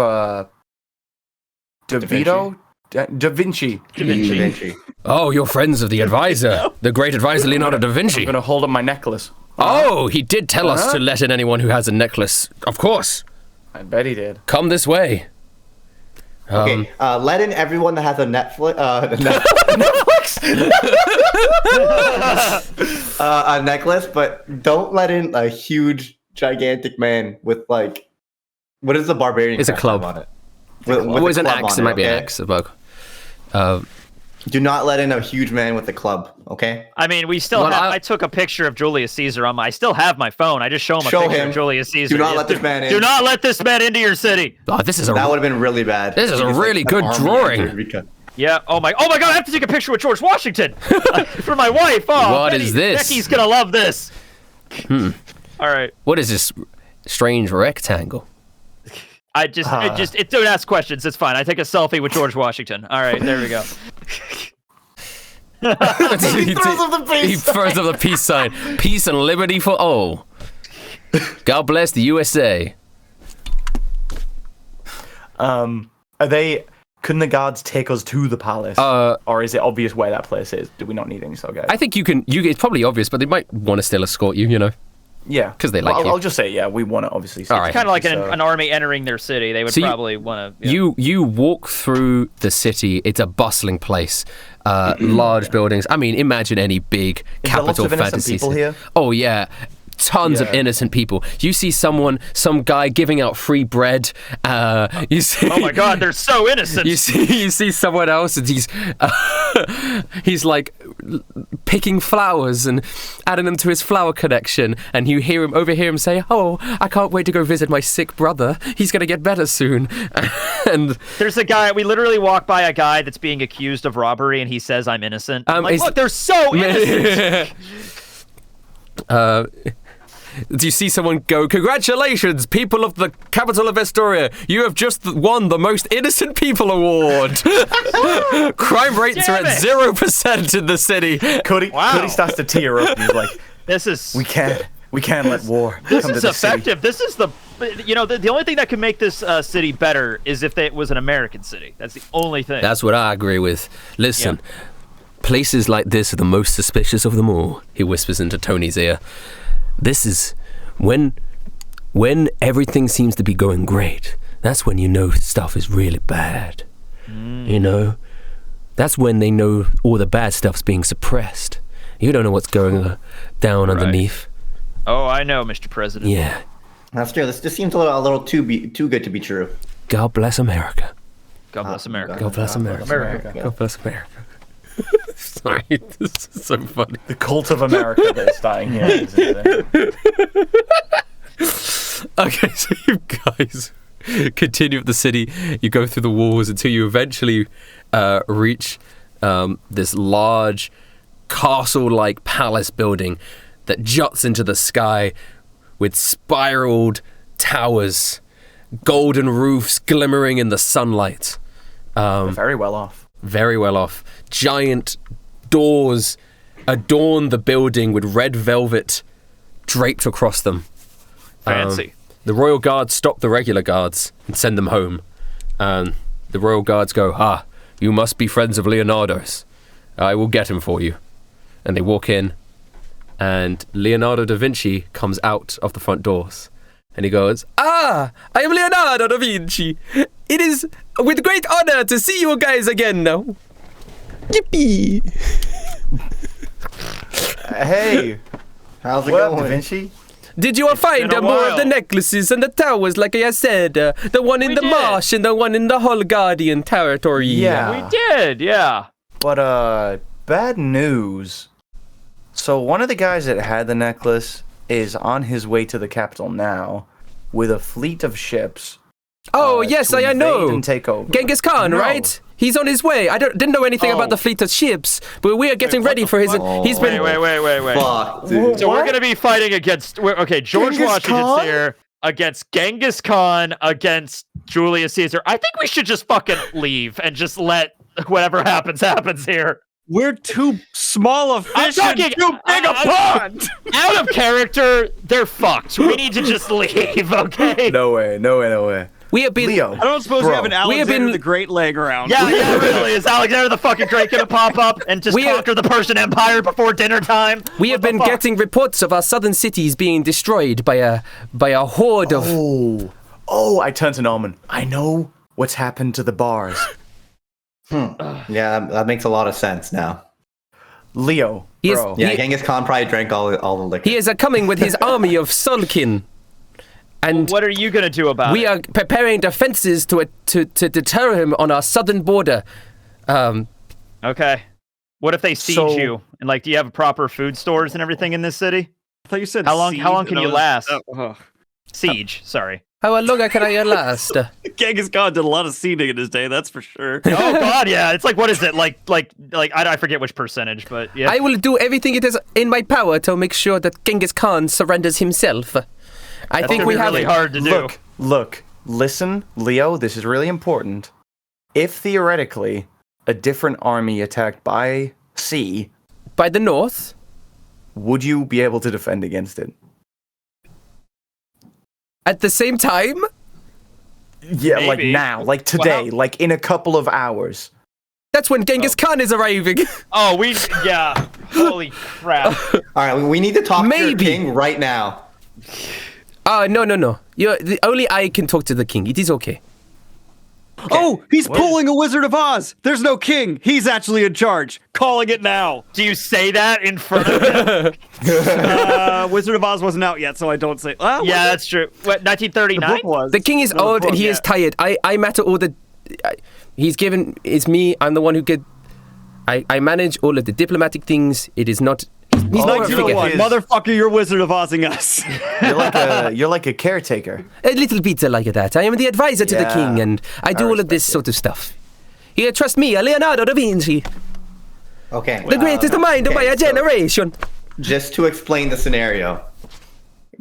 DeVito, Da Vinci. Da Vinci. Vinci. Oh, you're friends of the advisor, the great advisor Leonardo da Vinci. I'm gonna hold up my necklace. Oh, he did tell us to let in anyone who has a necklace. Of course. I bet he did. Come this way. Okay, let in everyone that has a Netflix. A necklace, but don't let in a huge, gigantic man with like, what is the barbarian? It's a crest club. on it. Well, it's an club axe. on It might be an okay? axe, a bug. Do not let in a huge man with a club. Okay. I mean, we still Well, have. I took a picture of Julius Caesar on my. I still have my phone. I just show him a picture him. of Julius Caesar. Do not let this man in. Do not let this man into your city. Oh, this is a. That would have been really bad. This is a Just, really an good army drawing. entered because- Yeah. Oh my God! I have to take a picture with George Washington for my wife. Oh, What is this? Becky's gonna love this. All right. What is this strange rectangle? It don't ask questions. It's fine. I take a selfie with George Washington. All right, there we go. He throws up the peace sign. Peace and liberty for all. God bless the USA. Are they? Couldn't the guards take us to the palace? Or is it obvious where that place is? Do we not need any sort of guide? I think you can. It's probably obvious, but they might want to still escort you. You know. Yeah, 'Cause they like you. I'll just say, yeah, we want to obviously. All right. Kind of like So- an army entering their city. They would So probably want to. You walk through the city. It's a bustling place. Large buildings. I mean, imagine any big Is there lots capital of innocent fantasy people city. here? Oh yeah. Tons of Yeah. innocent people. You see some guy giving out free bread. You see. Oh my God, they're so innocent. You see someone else, and he's like picking flowers and adding them to his flower collection, and you overhear him say, "Oh, I can't wait to go visit my sick brother. He's gonna get better soon." And There's a guy. We literally walk by a guy that's being accused of robbery, and he says, "I'm innocent." I'm like, is- look, they're so innocent. do you see someone go, "Congratulations, people of the capital of Astoria! You have just won the most innocent people award." Crime rates are Damn at it. 0% in the city. Cody starts to tear up. And he's like, This is we can't let war this come to is the city. effective. This is the only thing that could make this city better is if it was an American city. That's the only thing. That's what I agree with. Listen, places like this are the most suspicious of them all, he whispers into Tony's ear. This is when everything seems to be going great. That's when you know stuff is really bad. You know? That's when they know all the bad stuff's being suppressed. You don't know what's going down underneath. Oh, I know, Mr. President. Yeah. That's true. This seems a little too good to be true. God bless America. God bless America. God bless America. God bless America. Sorry, this is so funny. The cult of America that is dying here. Isn't it? Okay, so you guys continue up the city. You go through the walls until you eventually reach this large castle-like palace building that juts into the sky with spiraled towers, golden roofs glimmering in the sunlight. Very well off. Very well off. Giant doors adorn the building with red velvet draped across them. Fancy. The royal guards stop the regular guards and send them home. The royal guards go, you must be friends of Leonardo's. I will get him for you. And they walk in, and Leonardo da Vinci comes out of the front doors. And he goes, I am Leonardo da Vinci. It is with great honor to see you guys again now. Yippee! Hey, How's it what up, going? Da Vinci? Did you find been a more of while. the necklaces and the towers, like I said? The one in We the did. marsh and the one in the Hull Guardian territory. Yeah. We did, yeah. But, bad news. So one of the guys that had the necklace is on his way to the capital now with a fleet of ships. Oh, yes, to I invade know. and take over. Genghis Khan, No. right? He's on his way. I didn't know anything about the fleet of ships, but we are getting ready for his... He's been... Wait. Fuck, dude. So we're going to be fighting against... George Genghis Washington's Khan? here against Genghis Khan, against Julius Caesar. I think we should just fucking leave and just let whatever happens here. We're too small a I'm fish and talking- too big a pond. Out of character, they're fucked. We need to just leave, okay? No way. We have been... Leo. I don't suppose Bro, we have an we have Alexander been- the Great laying around. Yeah, really. Is Alexander the fucking Great gonna pop up and just We are- conquer the Persian Empire before dinner time? We have What the been fuck? getting reports of our southern cities being destroyed by a horde of... Oh, I turned to Norman. I know what's happened to the bars. Yeah, that makes a lot of sense now. Leo, He is- bro. Yeah, Genghis Khan probably drank all the liquor. He is coming with his army of Sulkin. And What are you gonna do about we it? are preparing defenses to deter him on our southern border. Okay. What if they siege So- you? And like, do you have proper food stores and everything in this city? I thought you said How long seed, can and I you was- last? Oh. Siege. Sorry. How long can I last? Genghis Khan did a lot of seeding in his day, that's for sure. Oh God, yeah. It's like, what is it? Like I forget which percentage, but yeah. I will do everything it is in my power to make sure that Genghis Khan surrenders himself. I think we have... really hard to do. Look, listen, Leo, this is really important. If theoretically a different army attacked by sea, By the north? would you be able to defend against it? At the same time? Yeah, like Maybe. now, like today, Well, like in a couple of hours. That's when Genghis Khan is arriving. Oh, yeah. Holy crap. All right, we need to talk to your Maybe. king right now. No. Only I can talk to the king. It is okay. Oh, he's pulling a Wizard of Oz. There's no king. He's actually in charge. Calling it now. Do you say that in front of him? Wizard of Oz wasn't out yet, so I don't say. Yeah, that's true. What, the 1939? book was. The king is No, the old and book, he is tired. I matter all the... He's given... It's me. I'm the one who get... I manage all of the diplomatic things. It is not... He's not a you know figurehead. what? Motherfucker, you're Wizard of Ozing us. You're like a caretaker. A little bit like that. I am the advisor to the Yeah, king, and I do I all of this respect it. sort of stuff. You trust me, Leonardo da Vinci, Okay. the greatest mind of my so generation. just to explain the scenario,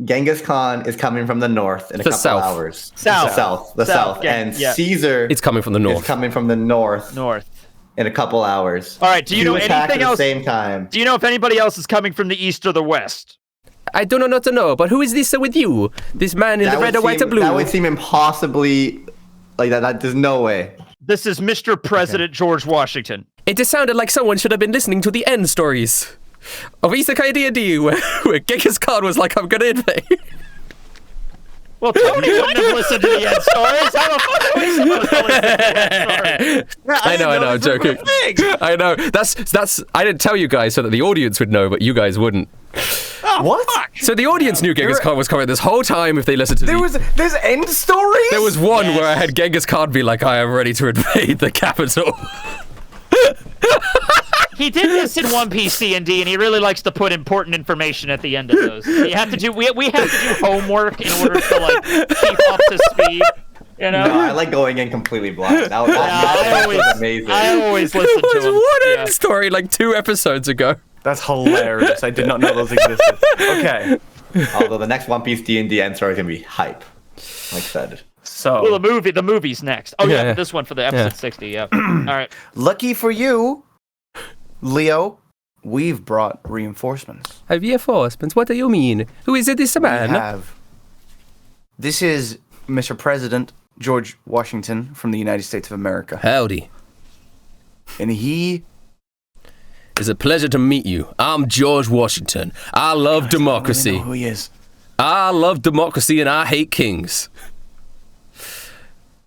Genghis Khan is coming from the north in a The couple south. hours. South. The south. Yeah, And yeah. Caesar It's coming from the is north. coming from the north North. in a couple hours. All right, do you know attack anything at else? the same time. Do you know if anybody else is coming from the east or the west? I do not know, but who is this with you? This man in the That red, would white, seem- and blue. That would seem impossibly like that. There's no way. This is Mr. President George Washington. It just sounded like someone should have been listening to the end stories of ISEKAI D&D, where Genghis Khan was like, I'm gonna invade. Well, Tony wouldn't have listened to the end stories. How the fuck are we supposed to listen to the end stories? I know, I'm joking. I know. That's. I didn't tell you guys so that the audience would know, but you guys wouldn't. What? Fuck? So the audience knew Genghis Khan was coming this whole time if they listened to There's end stories? There was one where I had Genghis Khan be like, I am ready to invade the capital. He did this in One Piece D&D, and he really likes to put important information at the end of those. We have to do homework in order to like keep up to speed. You know? No, I like going in completely blind. That was amazing. I always listen There to him. was one end story like 2 episodes ago. That's hilarious. I did not know those existed. Okay. Although the next One Piece D&D end story is gonna be hype. Like I said. So Well, the movie's next. Oh yeah, Yeah. this one for the episode 60. Yeah. All right. lucky for you, Leo, we've brought reinforcements. Reinforcements? What do you mean? Who is it, this man? This is Mr. President George Washington from the United States of America. Howdy. And he... It's a pleasure to meet you. I'm George Washington. I love democracy. I don't know who he is. I love democracy and I hate kings.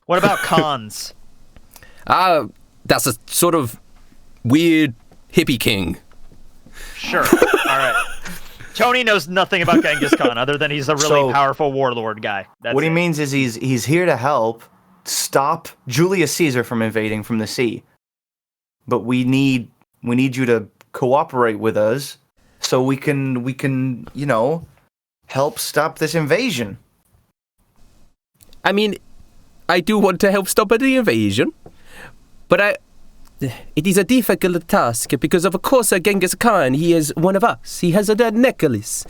What about cons? That's a sort of weird hippie king. Sure. All right. Tony knows nothing about Genghis Khan other than he's a really powerful warlord guy. That's what he it. means is he's here to help stop Julius Caesar from invading from the sea. But we need you to cooperate with us so we can, you know, help stop this invasion. I mean, I do want to help stop the invasion, but it is a difficult task because, of course, Genghis Khan, he is one of us. He has a necklace.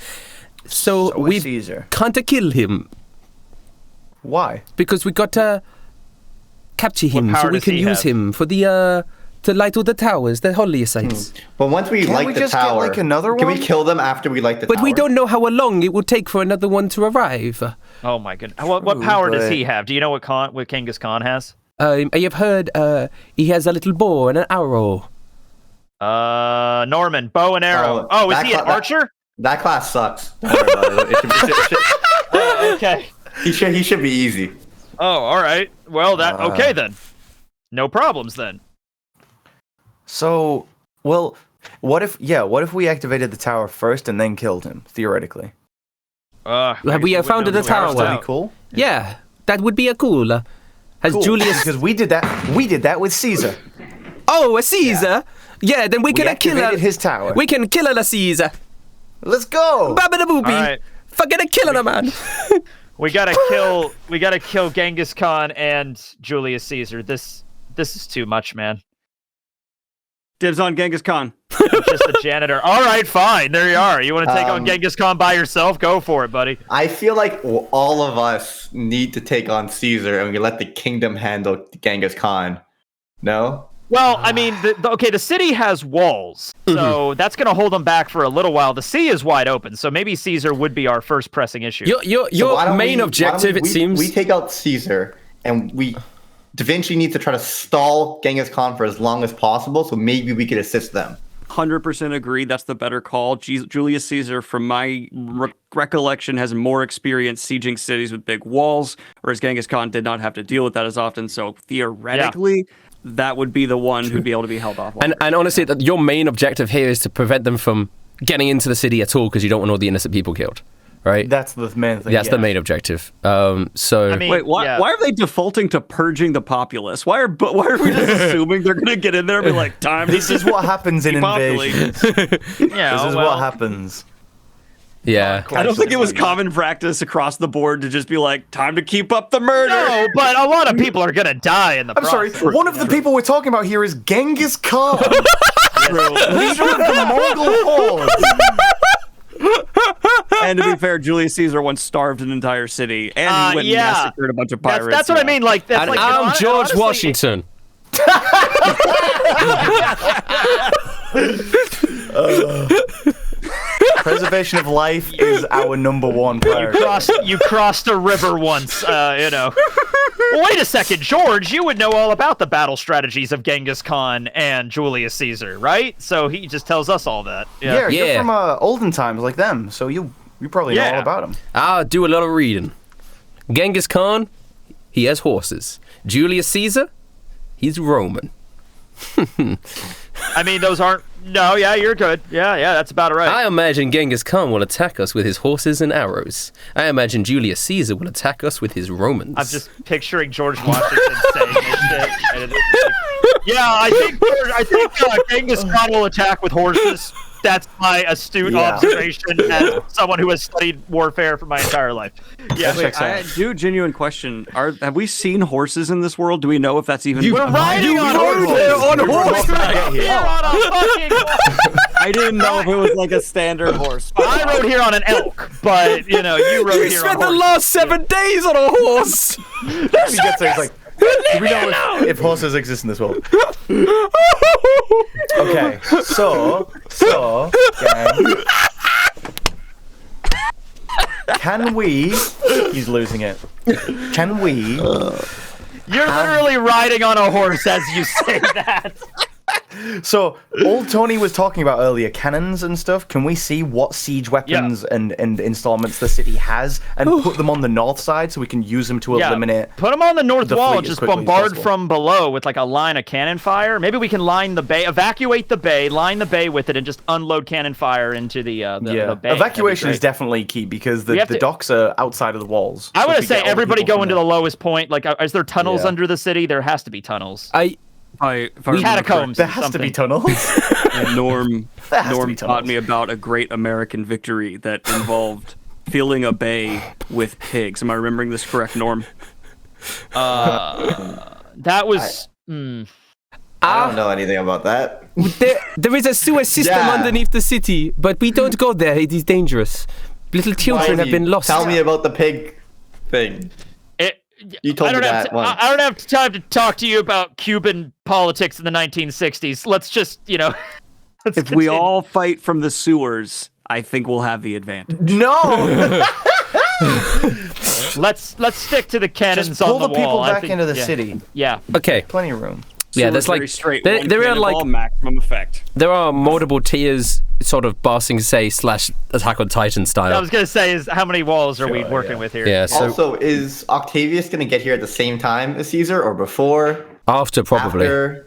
So is we Caesar. can't kill him Why? because we got to capture him power so we does can he use have? him for the to light all the towers, the holy sites. But once we Can't light we the just get, tower, like, another can one? we kill them after we light the tower? But we don't know how long it will take for another one to arrive. Oh my goodness. What power does he have? Do you know what Genghis Khan has? I have heard he has a little bow and an arrow. Norman, bow and arrow. Oh, is he an archer? That class sucks. Don't worry about it. Okay. He should be easy. Oh, all right. Well, okay then. No problems then. So, well, what if we activated the tower first and then killed him, theoretically? We have founded the tower. That'd be cool. Yeah, that would be a cool. Has Cool, Julius? because we did that with Caesar. Oh, a Caesar. Yeah, then we We can kill activated his tower. We can kill a Caesar. Let's go. Baba the boopy. All right. Forget a killing a man. We gotta kill Genghis Khan and Julius Caesar. This is too much, man. Dibs on Genghis Khan. I'm just a janitor. All right, fine. There you are. You want to take on Genghis Khan by yourself? Go for it, buddy. I feel like all of us need to take on Caesar, and we let the kingdom handle Genghis Khan. No? Well, I mean, the city has walls, so that's going to hold them back for a little while. The sea is wide open, so maybe Caesar would be our first pressing issue. Your main objective, it seems. We take out Caesar, and Da Vinci needs to try to stall Genghis Khan for as long as possible, so maybe we could assist them. 100% agree. That's the better call. Julius Caesar, from my recollection, has more experience sieging cities with big walls, whereas Genghis Khan did not have to deal with that as often. So theoretically, that would be the one who'd be able to be held off. And honestly, your main objective here is to prevent them from getting into the city at all because you don't want all the innocent people killed, right? That's the main thing. That's the main objective. So I mean, Wait, why are they defaulting to purging the populace? Why are we just assuming they're going to get in there and be like, time to This is what happens in depopulate? invasions. yeah, This is well, what happens. yeah. I don't think it was common practice across the board to just be like, time to keep up the murder. No, but a lot of people are going to die in the I'm sorry. process. One of the people we're talking about here is Genghis Khan, leader of the Mongol hordes. And to be fair, Julius Caesar once starved an entire city, and he went and massacred a bunch of pirates. That's what I mean. Like, that's And like, I'm George honestly, Washington. Preservation of life is our number one priority. You crossed a river once, Well, wait a second, George. You would know all about the battle strategies of Genghis Khan and Julius Caesar, right? So he just tells us all that. Yeah, Yeah. you're from olden times like them, so you probably know all about them. I'll do a lot of reading. Genghis Khan, he has horses. Julius Caesar, he's Roman. I mean, those aren't No, yeah, you're good. Yeah, that's about right. I imagine Genghis Khan will attack us with his horses and arrows. I imagine Julius Caesar will attack us with his Romans. I'm just picturing George Washington saying this shit. And I think Genghis Khan will attack with horses. That's my astute observation as someone who has studied warfare for my entire life. Yeah, I do genuine question. Have we seen horses in this world? Do we know if that's even? We're riding on horses. On horses. Here on a fucking horse. I didn't know if it was like a standard horse. I rode here on an elk, but you rode here on a horse. You spent the last 7 days on a horse. He gets there, he's like, do we know if horses exist in this world? Okay, so, gang, can we? He's losing it. Can we? You're literally riding on a horse as you say that. So, old Tony was talking about earlier cannons and stuff. Can we see what siege weapons and installments the city has and put them on the north side so we can use them to eliminate? Put them on the north wall fleet and as just quickly as bombard possible. from below with like a line of cannon fire. Maybe we can line the bay, evacuate the bay, line the bay with it, and just unload cannon fire into the bay. Evacuation is definitely key because the docks are outside of the walls. I So would if we say get all the everybody people go from into there- the lowest point. Like, is there tunnels Yeah. under the city? There has to be tunnels. If I remember Catacombs. There has to be tunnels. correctly, Norm There has to be taught tunnels. me about a great American victory that involved filling a bay with pigs. Am I remembering this correct, Norm? That was. I don't know anything about that. There is a sewer system Yeah. underneath the city, but we don't go there. It is dangerous. Little children have been lost. Tell me about the pig thing. You told me that once. I don't have time to talk to you about Cuban politics in the 1960s. Let's just, let's If we continue. all fight from the sewers, I think we'll have the advantage. No! let's stick to the cannons Just pull on the the people wall. I back think- into the yeah. city. Yeah. Okay. Plenty of room. Yeah, there's Sewers very like straight. there, One there are cannonball, like maximum effect. there are multiple tiers, sort of Barsing Say / Attack on Titan style. I was gonna say is how many walls are we working with here? Yeah. So Also, is Octavius going to get here at the same time as Caesar or before? after probably. After?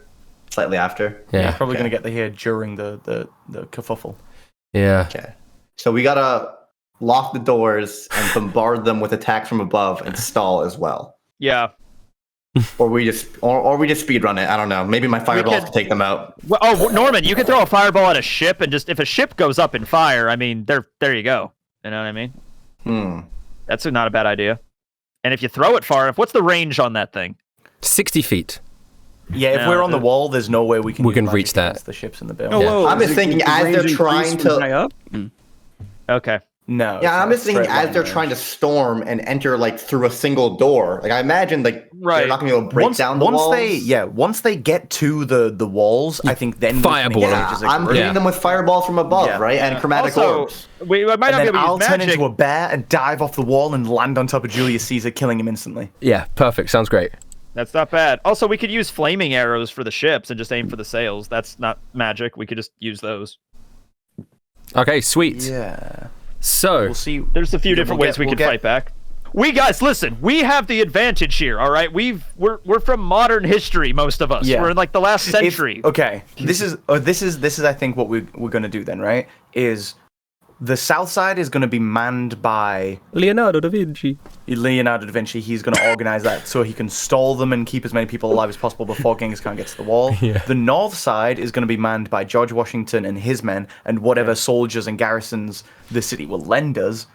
Slightly after? Yeah. Probably going to get here during the kerfuffle. Yeah. Okay. So we got to lock the doors and bombard them with attacks from above and stall as well. Yeah. Or we just speed run it. I don't know. Maybe my fireballs can take them out. Well, Norman, you can throw a fireball at a ship, and just if a ship goes up in fire, I mean, there you go. You know what I mean? That's not a bad idea. And if you throw it far enough, what's the range on that thing? 60 feet. Yeah, if No, we're on the wall, there's no way we can We can use reach magic against that. the ships in the bill. Oh, whoa, I'm is just it- thinking is as they're ranging trying priest to- from high up? Okay. No. Yeah, I'm just thinking as they're to trying to storm and enter like through a single door. Like I imagine like they're not going to be able to break down the walls. Once they get to the walls, I think then Fireball we can them. engage as a I'm group. hitting them with fireballs from above, Yeah. right? And chromatic Also, orbs. we might not And be then able to I'll use turn magic. into a bear and dive off the wall and land on top of Julius Caesar, killing him instantly. Yeah. Perfect. Sounds great. That's not bad. Also, we could use flaming arrows for the ships and just aim for the sails. That's not magic. We could just use those. Okay. Sweet. Yeah. So We'll see. There's a few Yeah, different we'll ways get- we we'll can get- fight back. We guys, listen. We have the advantage here. All right, we're from modern history. Most of us. Yeah. We're in like the last century. Okay, this is I think what we're gonna do then, right? Is the south side is gonna be manned by Leonardo da Vinci. Leonardo da Vinci. He's gonna organize that so he can stall them and keep as many people alive as possible before Genghis Khan gets to the wall. Yeah. The north side is gonna be manned by George Washington and his men and whatever soldiers and garrisons the city will lend us.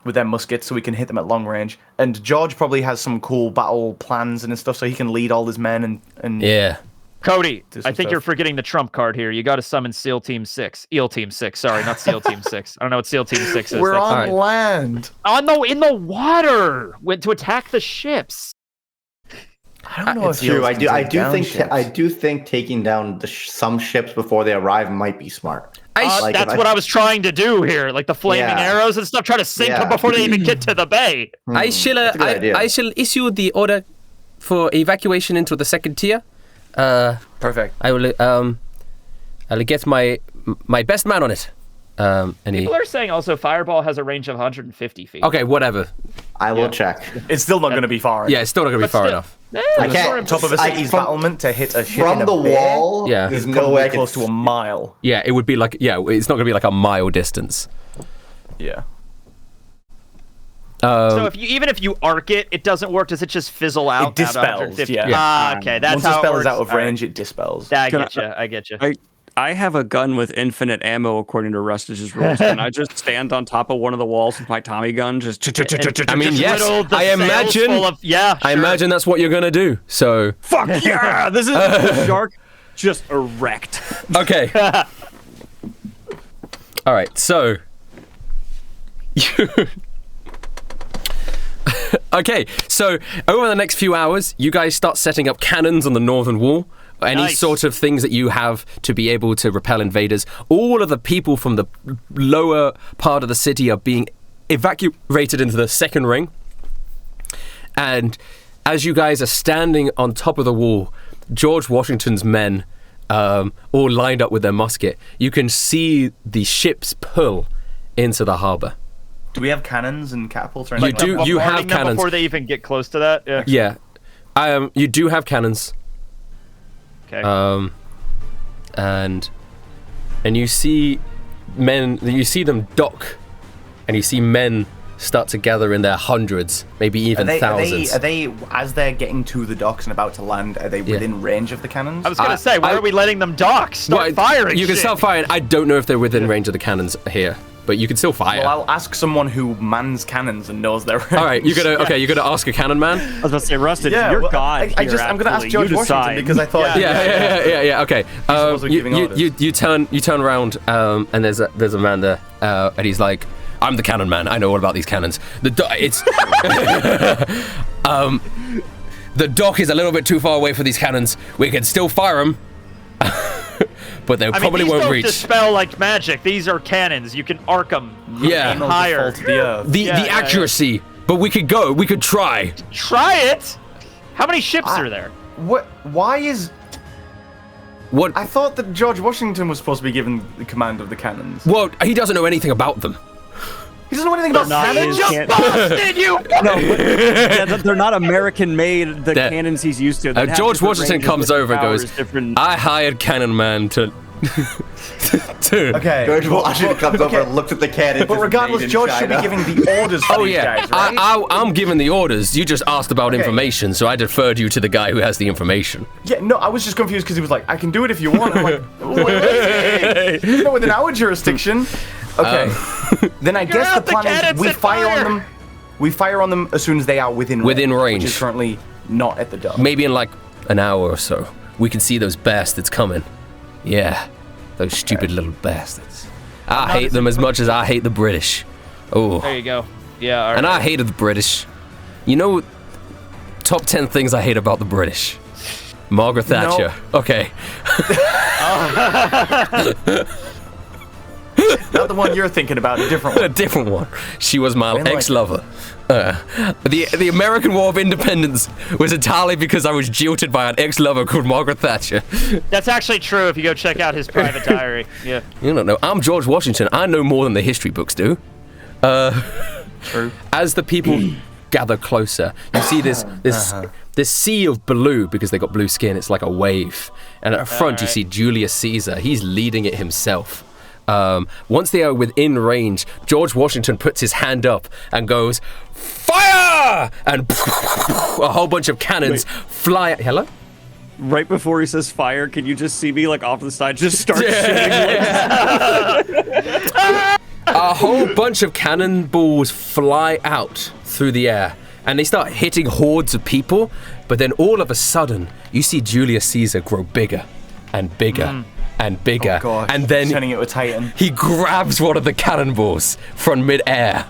With their muskets, so we can hit them at long range. And George probably has some cool battle plans and stuff, so he can lead all his men and Yeah. Cody, Do some I think stuff. you're forgetting the trump card here. You got to summon SEAL Team 6. EEL Team 6. Sorry, not SEAL Team 6. I don't know what SEAL Team 6 is. We're That's- on Alright. land. Oh no, in the water to attack the ships. I don't know It's if true. Eels I can do. take down ships. I do think taking down some ships before they arrive might be smart. Like, That's if what I was trying to do here, like the flaming Yeah. arrows and stuff, try to sink them Yeah. before they even get to the bay. I shall that's a good idea. I shall issue the order for evacuation into the second tier. Perfect. I will I'll get my best man on it. And he, People are saying also Fireball has a range of 150 feet. okay, whatever. I will check. It's still not going to be far. Yeah, it's still not gonna be But far still, enough. I can't. On top of a city's battlement to hit a ship from in a the bay wall. Yeah. There's is no probably way I close can to a mile. Yeah, it would be like, it's not going to be like a mile distance. Yeah. So even if you arc it, it doesn't work. Does it just fizzle out? It dispels, yeah. Ah, okay. That's Once how a spell it works. is out of All right. range, it dispels. I get you. I have a gun with infinite ammo according to Rustage's rules. Can I just stand on top of one of the walls with my Tommy gun? I mean, yes. The I imagine. full of, I sure. imagine that's what you're gonna do. So. Fuck yeah! This is the shark just erect. Okay. All right. So. Okay. So over the next few hours, you guys start setting up cannons on the northern wall. Any Nice. sort of things that you have to be able to repel invaders. All of the people from the lower part of the city are being evacuated into the second ring. And as you guys are standing on top of the wall, George Washington's men, all lined up with their musket, you can see the ships pull into the harbor. Do we have cannons and catapults or You anything? do. like You have Bombarding them cannons. before they even get close to that. Yeah. Yeah. You do have cannons. Okay. And you see men. You see them dock, and you see men start to gather in their hundreds, maybe even thousands. Are they, as they're getting to the docks and about to land, are they within range of the cannons? I was gonna say, why are we letting them dock? Start firing. You can shit. start firing. I don't know if they're within range of the cannons here, but you can still fire. Well, I'll ask someone who mans cannons and knows their range. All right, you're gonna ask a cannon man. I was about to say, Rustage, Yeah, you're well, God. I'm gonna ask actually. George You Washington decide. because I thought. Yeah. Okay. supposed to be giving orders. You turn around, and there's a man there, and he's like, "I'm the cannon man. I know all about these cannons. The dock is a little bit too far away for these cannons. We can still fire them, but they probably these won't don't reach." dispel like magic. These are cannons. You can arc them. Yeah. Aim higher. Fall to the earth. The accuracy, but we could go. We could try. Try it. How many ships are there? What? Why is? What? I thought that George Washington was supposed to be given the command of the cannons. Well, he doesn't know anything about them. He doesn't know anything about not cannons. his Just Busted you. They're not American-made. The That- cannons he's used to. They have George different Washington ranges, comes different over and goes, powers, different. "I hired cannon man to." Okay. George Washington comes over and looks at the cannon. But regardless, George should be giving the orders for Oh these yeah, guys, right? I'm giving the orders. You just asked about information, so I deferred you to the guy who has the information. Yeah, no, I was just confused because he was like, "I can do it if you want." I'm like, wait. You know, within our jurisdiction. Okay. Then I guess the out the plan is cannons we and fire fire! on them. We fire on them as soon as they are within range. which is currently not at the dock. Maybe in like an hour or so, we can see those bastards coming. Yeah, those stupid little bastards. I hate them as much as I hate the British. Oh, There you go. Yeah. All right. and I hated the British. You know, top 10 things I hate about the British. Margaret Thatcher. Okay. Not the one you're thinking about, a different A one. different one. She was my like ex-lover. The American War of Independence was entirely because I was jilted by an ex-lover called Margaret Thatcher. That's actually true. If you go check out his private diary. Yeah. You don't know. I'm George Washington. I know more than the history books do. True. As the people gather closer, you see this sea of blue because they got blue skin. It's like a wave, and at the front you see Julius Caesar. He's leading it himself. Once they are within range, George Washington puts his hand up and goes, "Fire!" And a whole bunch of cannons fly. Hello? Right before he says fire, can you just see me like off to the side, just start shooting? A whole bunch of cannonballs fly out through the air, and they start hitting hordes of people. But then all of a sudden, you see Julius Caesar grow bigger and bigger and bigger, Oh, God. and then Turning it to a titan. he grabs one of the cannonballs from mid-air,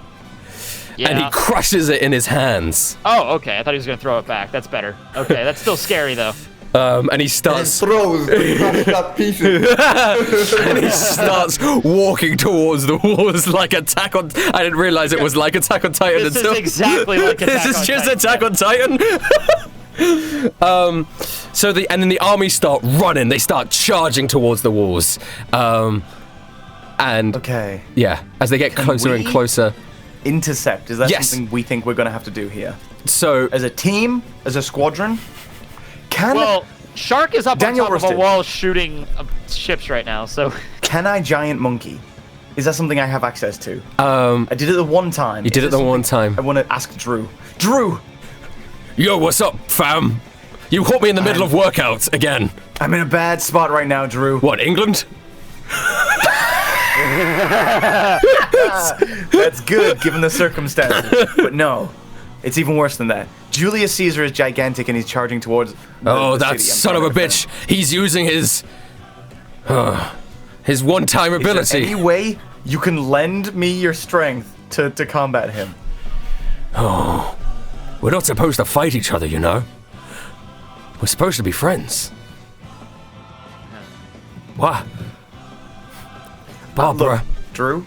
Yeah. and he crushes it in his hands. Oh, okay. I thought he was gonna throw it back. That's better. Okay, that's still scary though. And he starts throws the crushed up pieces. and he starts walking towards the walls like Attack on. I didn't realize it was like Attack on Titan This until is exactly like this Attack is on just Titan, Attack on Titan. So and then the army start running. They start charging towards the walls. And Okay. yeah, as they get closer and we- closer. Intercept. Is that Yes. something we think we're going to have to do here? So as a team, as a squadron, Shark is up Daniel on top of Rusted. a wall shooting ships right now, so... Can I giant monkey? Is that something I have access to? I did it the one time. You did it the one time. I want to ask Drew. Drew! Yo, what's up, fam? You caught me in the middle of workouts again. I'm in a bad spot right now, Drew. What, England? That's good, given the circumstances. But no, it's even worse than that. Julius Caesar is gigantic and he's charging towards the that city. son of a bitch. He's using his one-time Is there ability. any way you can lend me your strength to combat him? Oh, we're not supposed to fight each other, you know. We're supposed to be friends. What? Barbara. Look, Drew,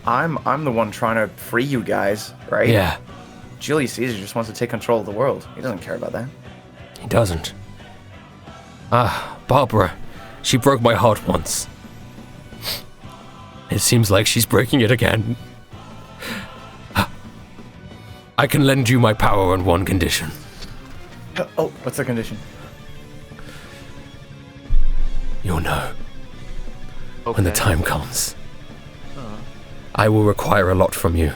I'm the one trying to free you guys, right? Yeah, Julius Caesar just wants to take control of the world. He doesn't care about that. he doesn't. Barbara. She broke my heart once. It seems like she's breaking it again. I can lend you my power on one condition. Oh, what's the condition? You'll know. When the time comes. I will require a lot from you.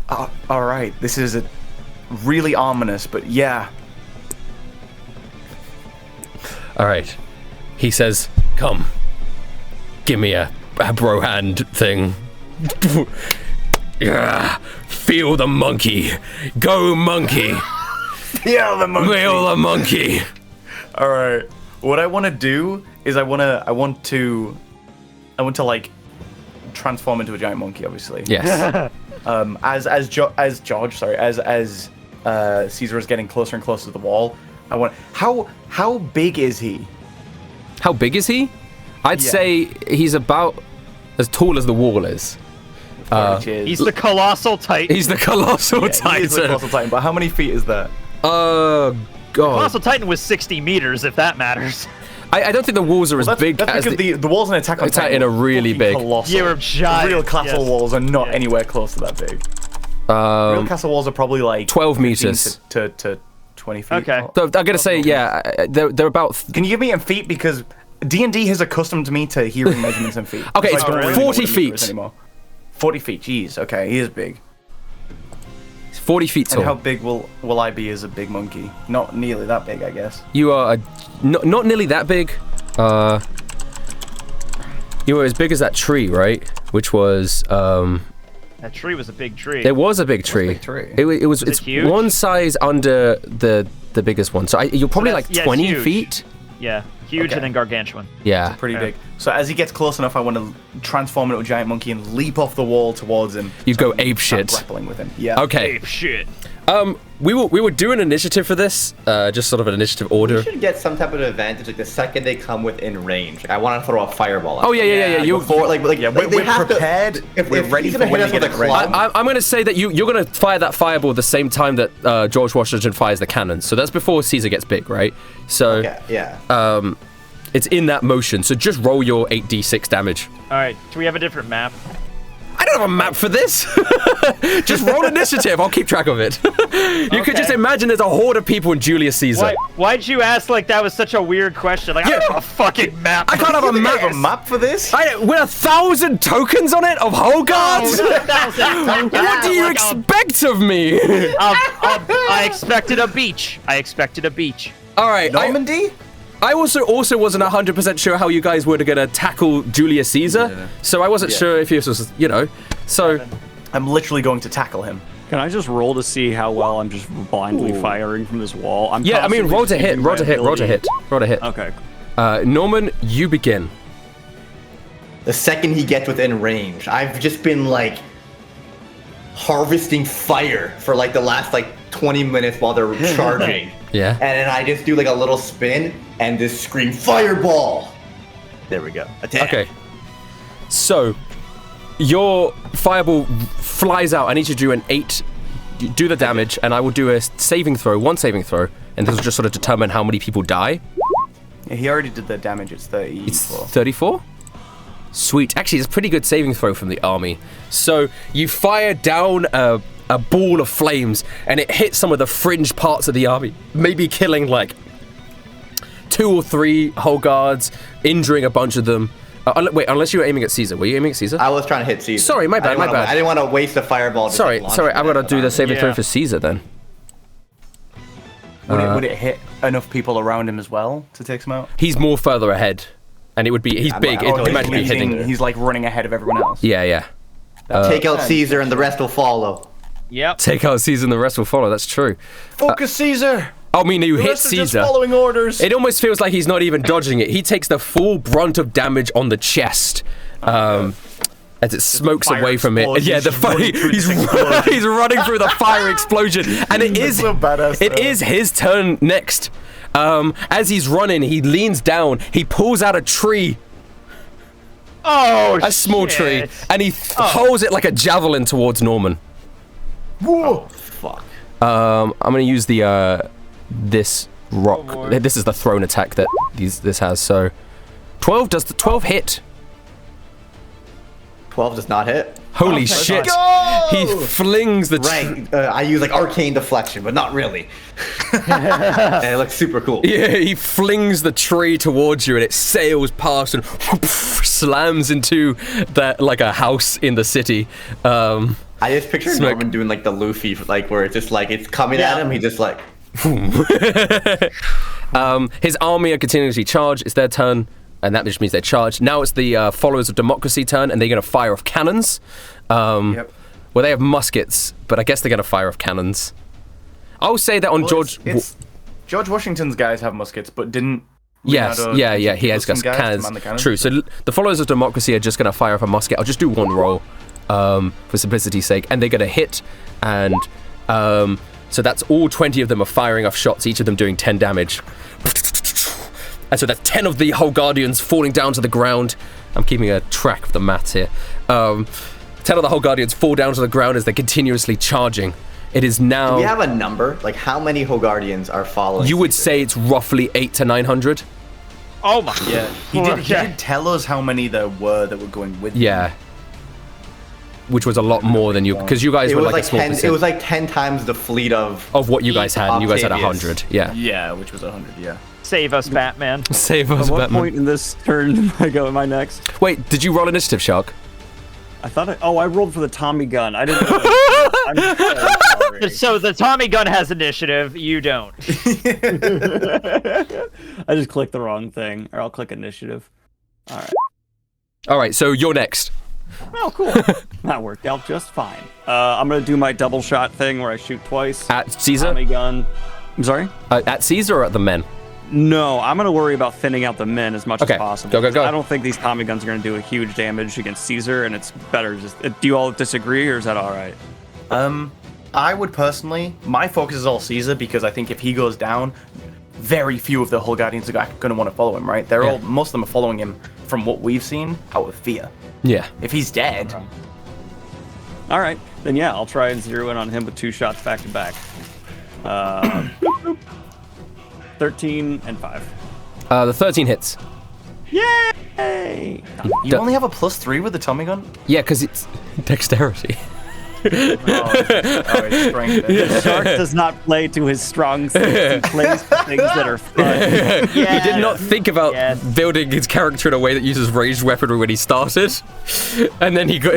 All right. This is really ominous, but yeah. All right. He says, come. Give me a bro hand thing. Yeah. Feel the monkey. Go monkey. Yeah, the monkey. Feel the monkey. All right. What I want to do is I want to like transform into a giant monkey, obviously. Yes. As Caesar is getting closer and closer to the wall, I want how big is he? How big is he? I'd say he's about as tall as the wall is. Which is, He's the colossal titan. He's the colossal he titan. is the colossal titan, but how many feet is that? God. Colossal titan was 60 meters, if that matters. I don't think the walls are as big That's as because the walls in Attack on Titan are really fucking big. Colossal. You're giant. Real castle yes. walls are not anywhere close to that big. Real castle walls are probably like 12 15 meters. to 20 feet. Okay. tall. So I'm gonna say, yeah, they're about. Can you give me in feet, because D&D has accustomed me to hearing measurements in feet. Okay, So I it's don't really 40 know what a meter feet. is anymore. 40 feet. Jeez. Okay, he is big. 40 feet And how tall. big will I be as a big monkey? Not nearly that big, I guess. You are not nearly that big. You were as big as that tree, right? Which was That tree was a big tree. it was a big tree. big tree? It's huge? one size under the biggest one. So you're probably that's- like yeah, it's 20 huge. feet. Yeah, huge Okay. and then gargantuan. Yeah. Pretty Okay. big. So as he gets close enough, I want to transform into a giant monkey and leap off the wall towards him. You so go I can ape start shit. grappling with him. Yeah. Okay. Ape shit. We will do an initiative for this. Just sort of an initiative We order. should get some type of advantage like the second they come within range. Like, I want to throw a fireball at Oh yeah, them. yeah. You. Before, like Yeah, they we're have to- prepared. if We're ready he's for gonna when hit us they with a get ready. club, I'm going to say that you're going to fire that fireball the same time that George Washington fires the cannon. So that's before Caesar gets big, right? So okay, yeah. it's in that motion. So just roll your 8d6 damage. All right, do we have a different map? I don't have a map for this. Just roll initiative. I'll keep track of it. You could just imagine there's a horde of people in Julius Caesar. Why'd you ask like that was such a weird question? Like, I don't have a fucking map. I can't have a You map. have a map for this? With 1,000 tokens on it of whole guards? What do you Like, expect of me? I expected a beach. All right. Normandy? I also wasn't 100% sure how you guys were going to tackle Julius Caesar, so I wasn't sure if this was, so... I'm literally going to tackle him. Can I just roll to see how well I'm just blindly firing from this wall? I'm Yeah, I mean, constantly roll to hit, using roll my to hit, roll to ability. hit, roll to hit. Okay. Norman, you begin. The second he gets within range, I've just been like harvesting fire for like the last like 20 minutes while they're charging. Yeah. And then I just do like a little spin and just scream fireball. There we go. Attack. Okay. So, your fireball flies out. I need you to do an 8, do the damage, and I will do a saving throw, one saving throw, and this will just sort of determine how many people die. Yeah, he already did the damage. It's 34. It's 34? Sweet. Actually, it's a pretty good saving throw from the army. So, you fire down a ball of flames, and it hits some of the fringe parts of the army, maybe killing like 2 or 3 whole guards, injuring a bunch of them. Wait, unless you were aiming at Caesar. Were you aiming at Caesar? I was trying to hit Caesar. Sorry, my bad. I didn't want to waste a fireball. Sorry, I've got to do the saving throw for Caesar then. Would it hit enough people around him as well to take some out? He's more further ahead, and he's big. Imagine me hitting. He's like running ahead of everyone else. Yeah. Take out Caesar and the rest will follow. Yep. Take out Caesar and the rest will follow. That's true. Focus Caesar. I mean, you hit Just Caesar. following orders. It almost feels like he's not even dodging it. He takes the full brunt of damage on the chest. As it smokes away from it. Yeah, the fire. He's running through the fire explosion, and it is his turn next. As he's running, he leans down. He pulls out a tree. A small tree, and he hurls it like a javelin towards Norman. Whoa! Fuck. I'm gonna use the this rock. This is the thrown attack that this has. So 12 does the 12 hit? 12 does not hit. Holy shit! He flings the Right. I use like arcane deflection, but not really. And it looks super cool. Yeah, he flings the tree towards you, and it sails past and slams into that like a house in the city. I just picture Norman doing like the Luffy, like where it's just like it's coming at him. He just like. His army are continuously charged. It's their turn. And that just means they're charged. Now it's the followers of democracy turn, and they're going to fire off cannons. Well, they have muskets, but I guess they're going to fire off cannons. I'll say that on George... George Washington's guys have muskets, but didn't... Yes, yeah, he has cannons. True, so the followers of democracy are just going to fire off a musket. I'll just do one roll for simplicity's sake, and they're going to hit, and so that's all 20 of them are firing off shots, each of them doing 10 damage. And so that's 10 of the whole Guardians falling down to the ground. I'm keeping a track of the maths here. 10 of the whole Guardians fall down to the ground as they're continuously charging. It is now... Do we have a number? Like, how many Guardians are following? You would say it's roughly 800 to 900. Oh my... Yeah, he did tell us how many there were that were going with him. Yeah. Which was a lot more than you... Because you guys were like a small percent. It was like 10 times the fleet of what you guys had, and you guys had 100. Yeah. Yeah, which was 100, yeah. Save us, Batman. Save us, At what Batman. point in this turn am I next? Wait, did you roll initiative, Shark? I thought I rolled for the Tommy gun. I didn't know. I'm so sorry. So the Tommy gun has initiative, you don't. I just clicked the wrong thing. Or I'll click initiative. Alright, so you're next. Oh, cool. That worked out just fine. I'm going to do my double shot thing where I shoot twice. At Caesar? Tommy gun. I'm sorry? At Caesar or at the men? No, I'm going to worry about thinning out the men as much as Okay, possible. go. I don't think these Tommy guns are going to do a huge damage against Caesar, and it's better just... Do you all disagree, or is that all right? I would personally... My focus is all Caesar, because I think if he goes down, very few of the whole Guardians are going to want to follow him, right? Most of them are following him, from what we've seen, out of fear. Yeah. If he's dead... All right, then yeah, I'll try and zero in on him with 2 shots back to back. 13 and 5. The 13 hits. Yay! You only have a +3 with the Tommy gun? Yeah, because it's dexterity. It's strength. The shark does not play to his strong suits. He plays for things that are fun. He did not think about building his character in a way that uses ranged weaponry when he started. And then he got...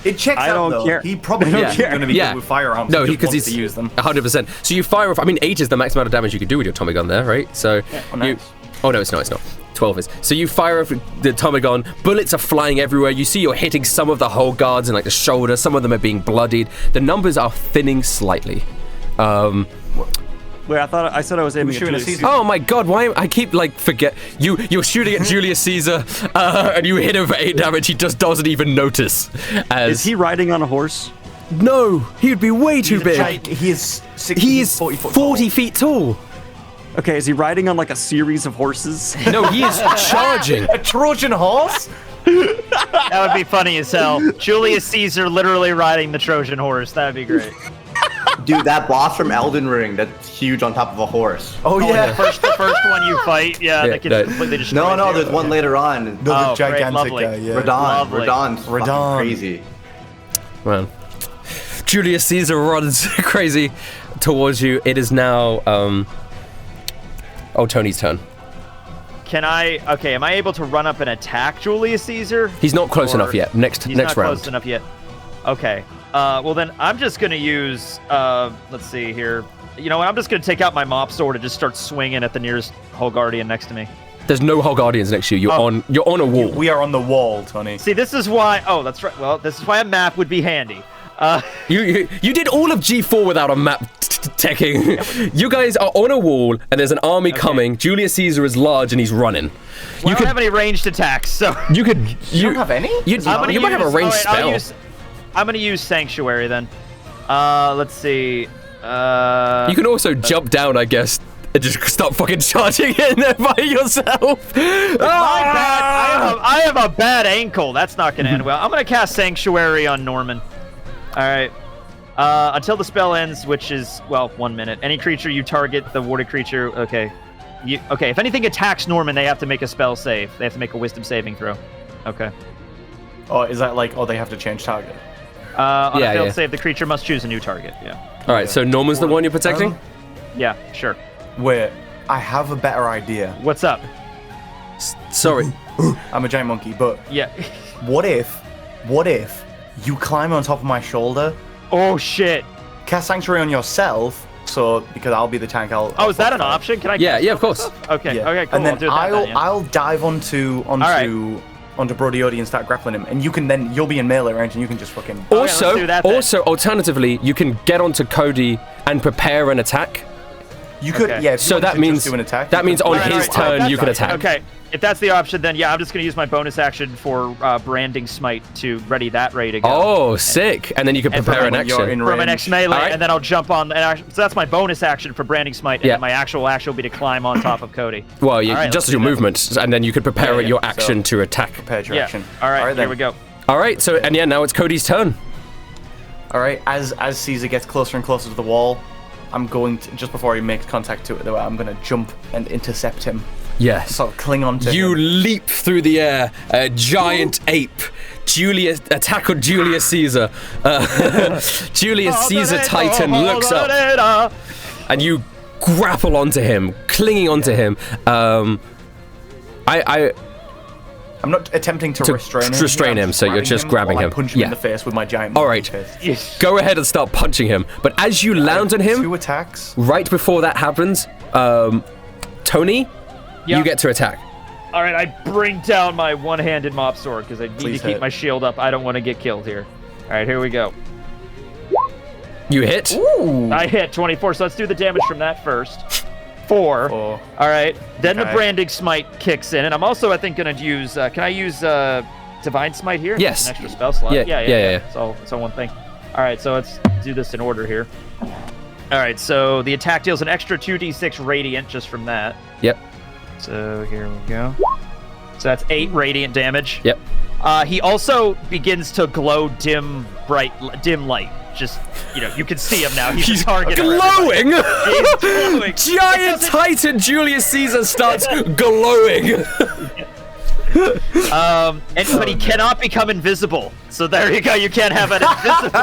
It checks I out, don't though. care. He probably isn't going to be good with firearms. No, because he's to use them. 100%. So you fire off... I mean, 8 is the max amount of damage you can do with your Tommy gun there, right? So nice. Oh, no, it's not. 12 is. So you fire off the Tommy gun. Bullets are flying everywhere. You see you're hitting some of the whole guards in like the shoulder. Some of them are being bloodied. The numbers are thinning slightly. Wait, I said I was aiming at Julius Caesar. Oh my god, why I keep like forget you're shooting at Julius Caesar and you hit him for 8 damage, he just doesn't even notice. Is he riding on a horse? No, he would be way too big. He is 40 feet tall. Okay, is he riding on like a series of horses? No, he is charging. A Trojan horse? That would be funny as hell. Julius Caesar literally riding the Trojan horse. That would be great. Dude, that boss from Elden Ring that's huge on top of a horse. Oh yeah, the first one you fight, that gets completely destroyed. No, there's one later on. The gigantic lovely. guy, yeah. Radon's Radon. crazy. Man. Julius Caesar runs crazy towards you. It is now Tony's turn. Am I able to run up and attack Julius Caesar? He's not close enough yet. Next He's not round. close enough yet. Okay. Well then I'm just gonna use let's see here. You know what? I'm just gonna take out my mop sword and just start swinging at the nearest Hull Guardian next to me. There's no Hull Guardians next to you. You're on a wall. We are on the wall, Tony. See, this is why. Oh, that's right. Well, this is why a map would be handy. You did all of G4 without a map teching. You guys are on a wall and there's an army coming. Julius Caesar is large and he's running. Well, I don't have any ranged attacks, so you don't have any? You might have a ranged spell. I'm gonna use Sanctuary then. Let's see. You can also jump down, I guess, and just stop fucking charging in there by yourself. I have a bad ankle. That's not gonna end well. I'm gonna cast Sanctuary on Norman. All right. Until the spell ends, which is 1 minute. Any creature you target, the warded creature. Okay. If anything attacks Norman, they have to make a spell save. They have to make a Wisdom saving throw. Okay. Oh, is that like? Oh, they have to change target. On a failed save, the creature must choose a new target. Yeah. All right. So Norman's the one you're protecting. Yeah. Sure. Wait, I have a better idea. What's up? Sorry. I'm a giant monkey, but yeah. What if you climb on top of my shoulder? Oh shit! Cast Sanctuary on yourself, so because I'll be the tank. I'll is that an option? Can I? Yeah, of course. Okay. Yeah. Okay. Cool. And then I'll dive onto Brody Odie and start grappling him, and you'll be in melee range, and you can just fucking. Also, alternatively, you can get onto Cody and prepare an attack. You could, If so that means do an attack. That means on his turn you can attack. Okay, if that's the option, then I'm just gonna use my bonus action for Branding Smite to ready that ray to go. Oh, sick! And then you can prepare an action for my next melee, and then I'll jump on. So that's my bonus action for Branding Smite, and then my actual action will be to climb on top of Cody. Well, just as your movement, and then you could prepare your action to attack. Prepare your action. All right, here we go. All right, so now it's Cody's turn. All right, as Caesar gets closer and closer to the wall, I'm going to, just before he makes contact to it, though, I'm going to jump and intercept him. Yes. Sort of cling on to him. You leap through the air, a giant ape. Attack on Julius Caesar. Julius Caesar Titan looks up, and you grapple onto him, clinging onto him. I'm not attempting to restrain him. So you're just grabbing him. Punch him in the face with my giant. All right. Go ahead and start punching him. But as you land on him, 2 attacks. Right before that happens, Tony, you get to attack. All right, I bring down my one-handed mop sword because I need to keep my shield up. I don't want to get killed here. All right, here we go. You hit. Ooh. I hit 24. So let's do the damage from that first. 4. All right. Then the Branding Smite kicks in, and I'm also, I think, going to use. Can I use Divine Smite here? Yes. An extra spell slot. Yeah. It's all one thing. All right. So let's do this in order here. All right. So the attack deals an extra 2d6 radiant just from that. Yep. So here we go. So that's 8 radiant damage. Yep. He also begins to glow dim light. Just, you can see him now. He's a target. Glowing! He's glowing. Giant Titan Julius Caesar starts glowing. But he cannot become invisible. So there you go. You can't have an invisible.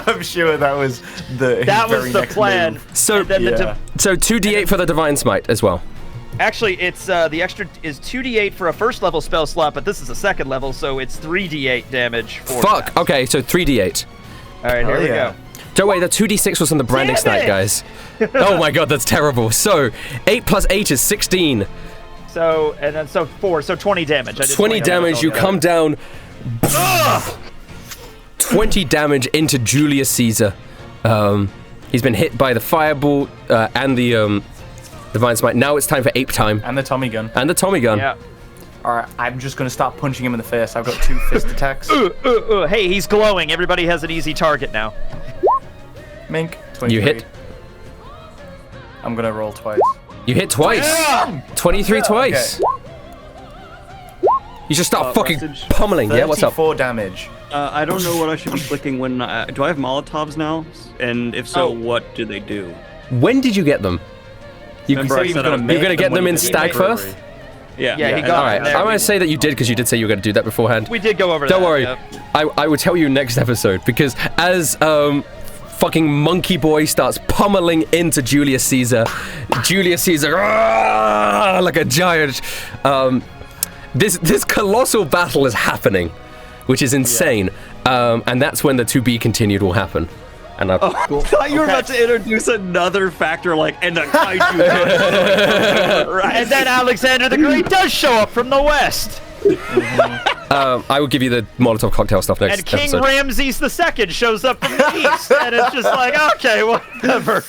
I'm sure that was the plan. Move. So 2d8 for the Divine Smite as well. Actually, it's the extra is 2d8 for a first level spell slot, but this is a second level, so it's 3d8 damage. Fuck. That. Okay, so 3d8. All right, here we go. Don't worry, the 2d6 was on the Branding Smite, guys. Oh my god, that's terrible. So 8 plus 8 is 16. So 4, so 20 damage. 20 damage. You come down. 20 damage into Julius Caesar. He's been hit by the fireball and the Divine Smite. Now it's time for ape time. And the Tommy gun. Yeah. Alright, I'm just going to start punching him in the face. I've got 2 fist attacks. Hey, he's glowing. Everybody has an easy target now. Mink. 23. You hit. I'm going to roll twice. You hit twice. Yeah! 23 twice. Okay. You just start fucking pummeling. Yeah, what's up? 34 damage. I don't know what I should be clicking when... do I have Molotovs now? And if so, what do they do? When did you get them? You're Remember going to get them in Stagfirth? Yeah. Yeah, he All got right, from there. I'm going to say that you did because you did say you were going to do that beforehand. We did go over that. Don't worry, yeah. I will tell you next episode because as fucking Monkey Boy starts pummeling into Julius Caesar, like a giant. This colossal battle is happening, which is insane, and that's when the to be continued will happen. And I thought you were about to introduce another factor, like, and a kaiju. Right. And then Alexander the Great does show up from the west. I will give you the Molotov cocktail stuff next And King episode. Ramses II shows up from the east. And it's just like, okay, whatever.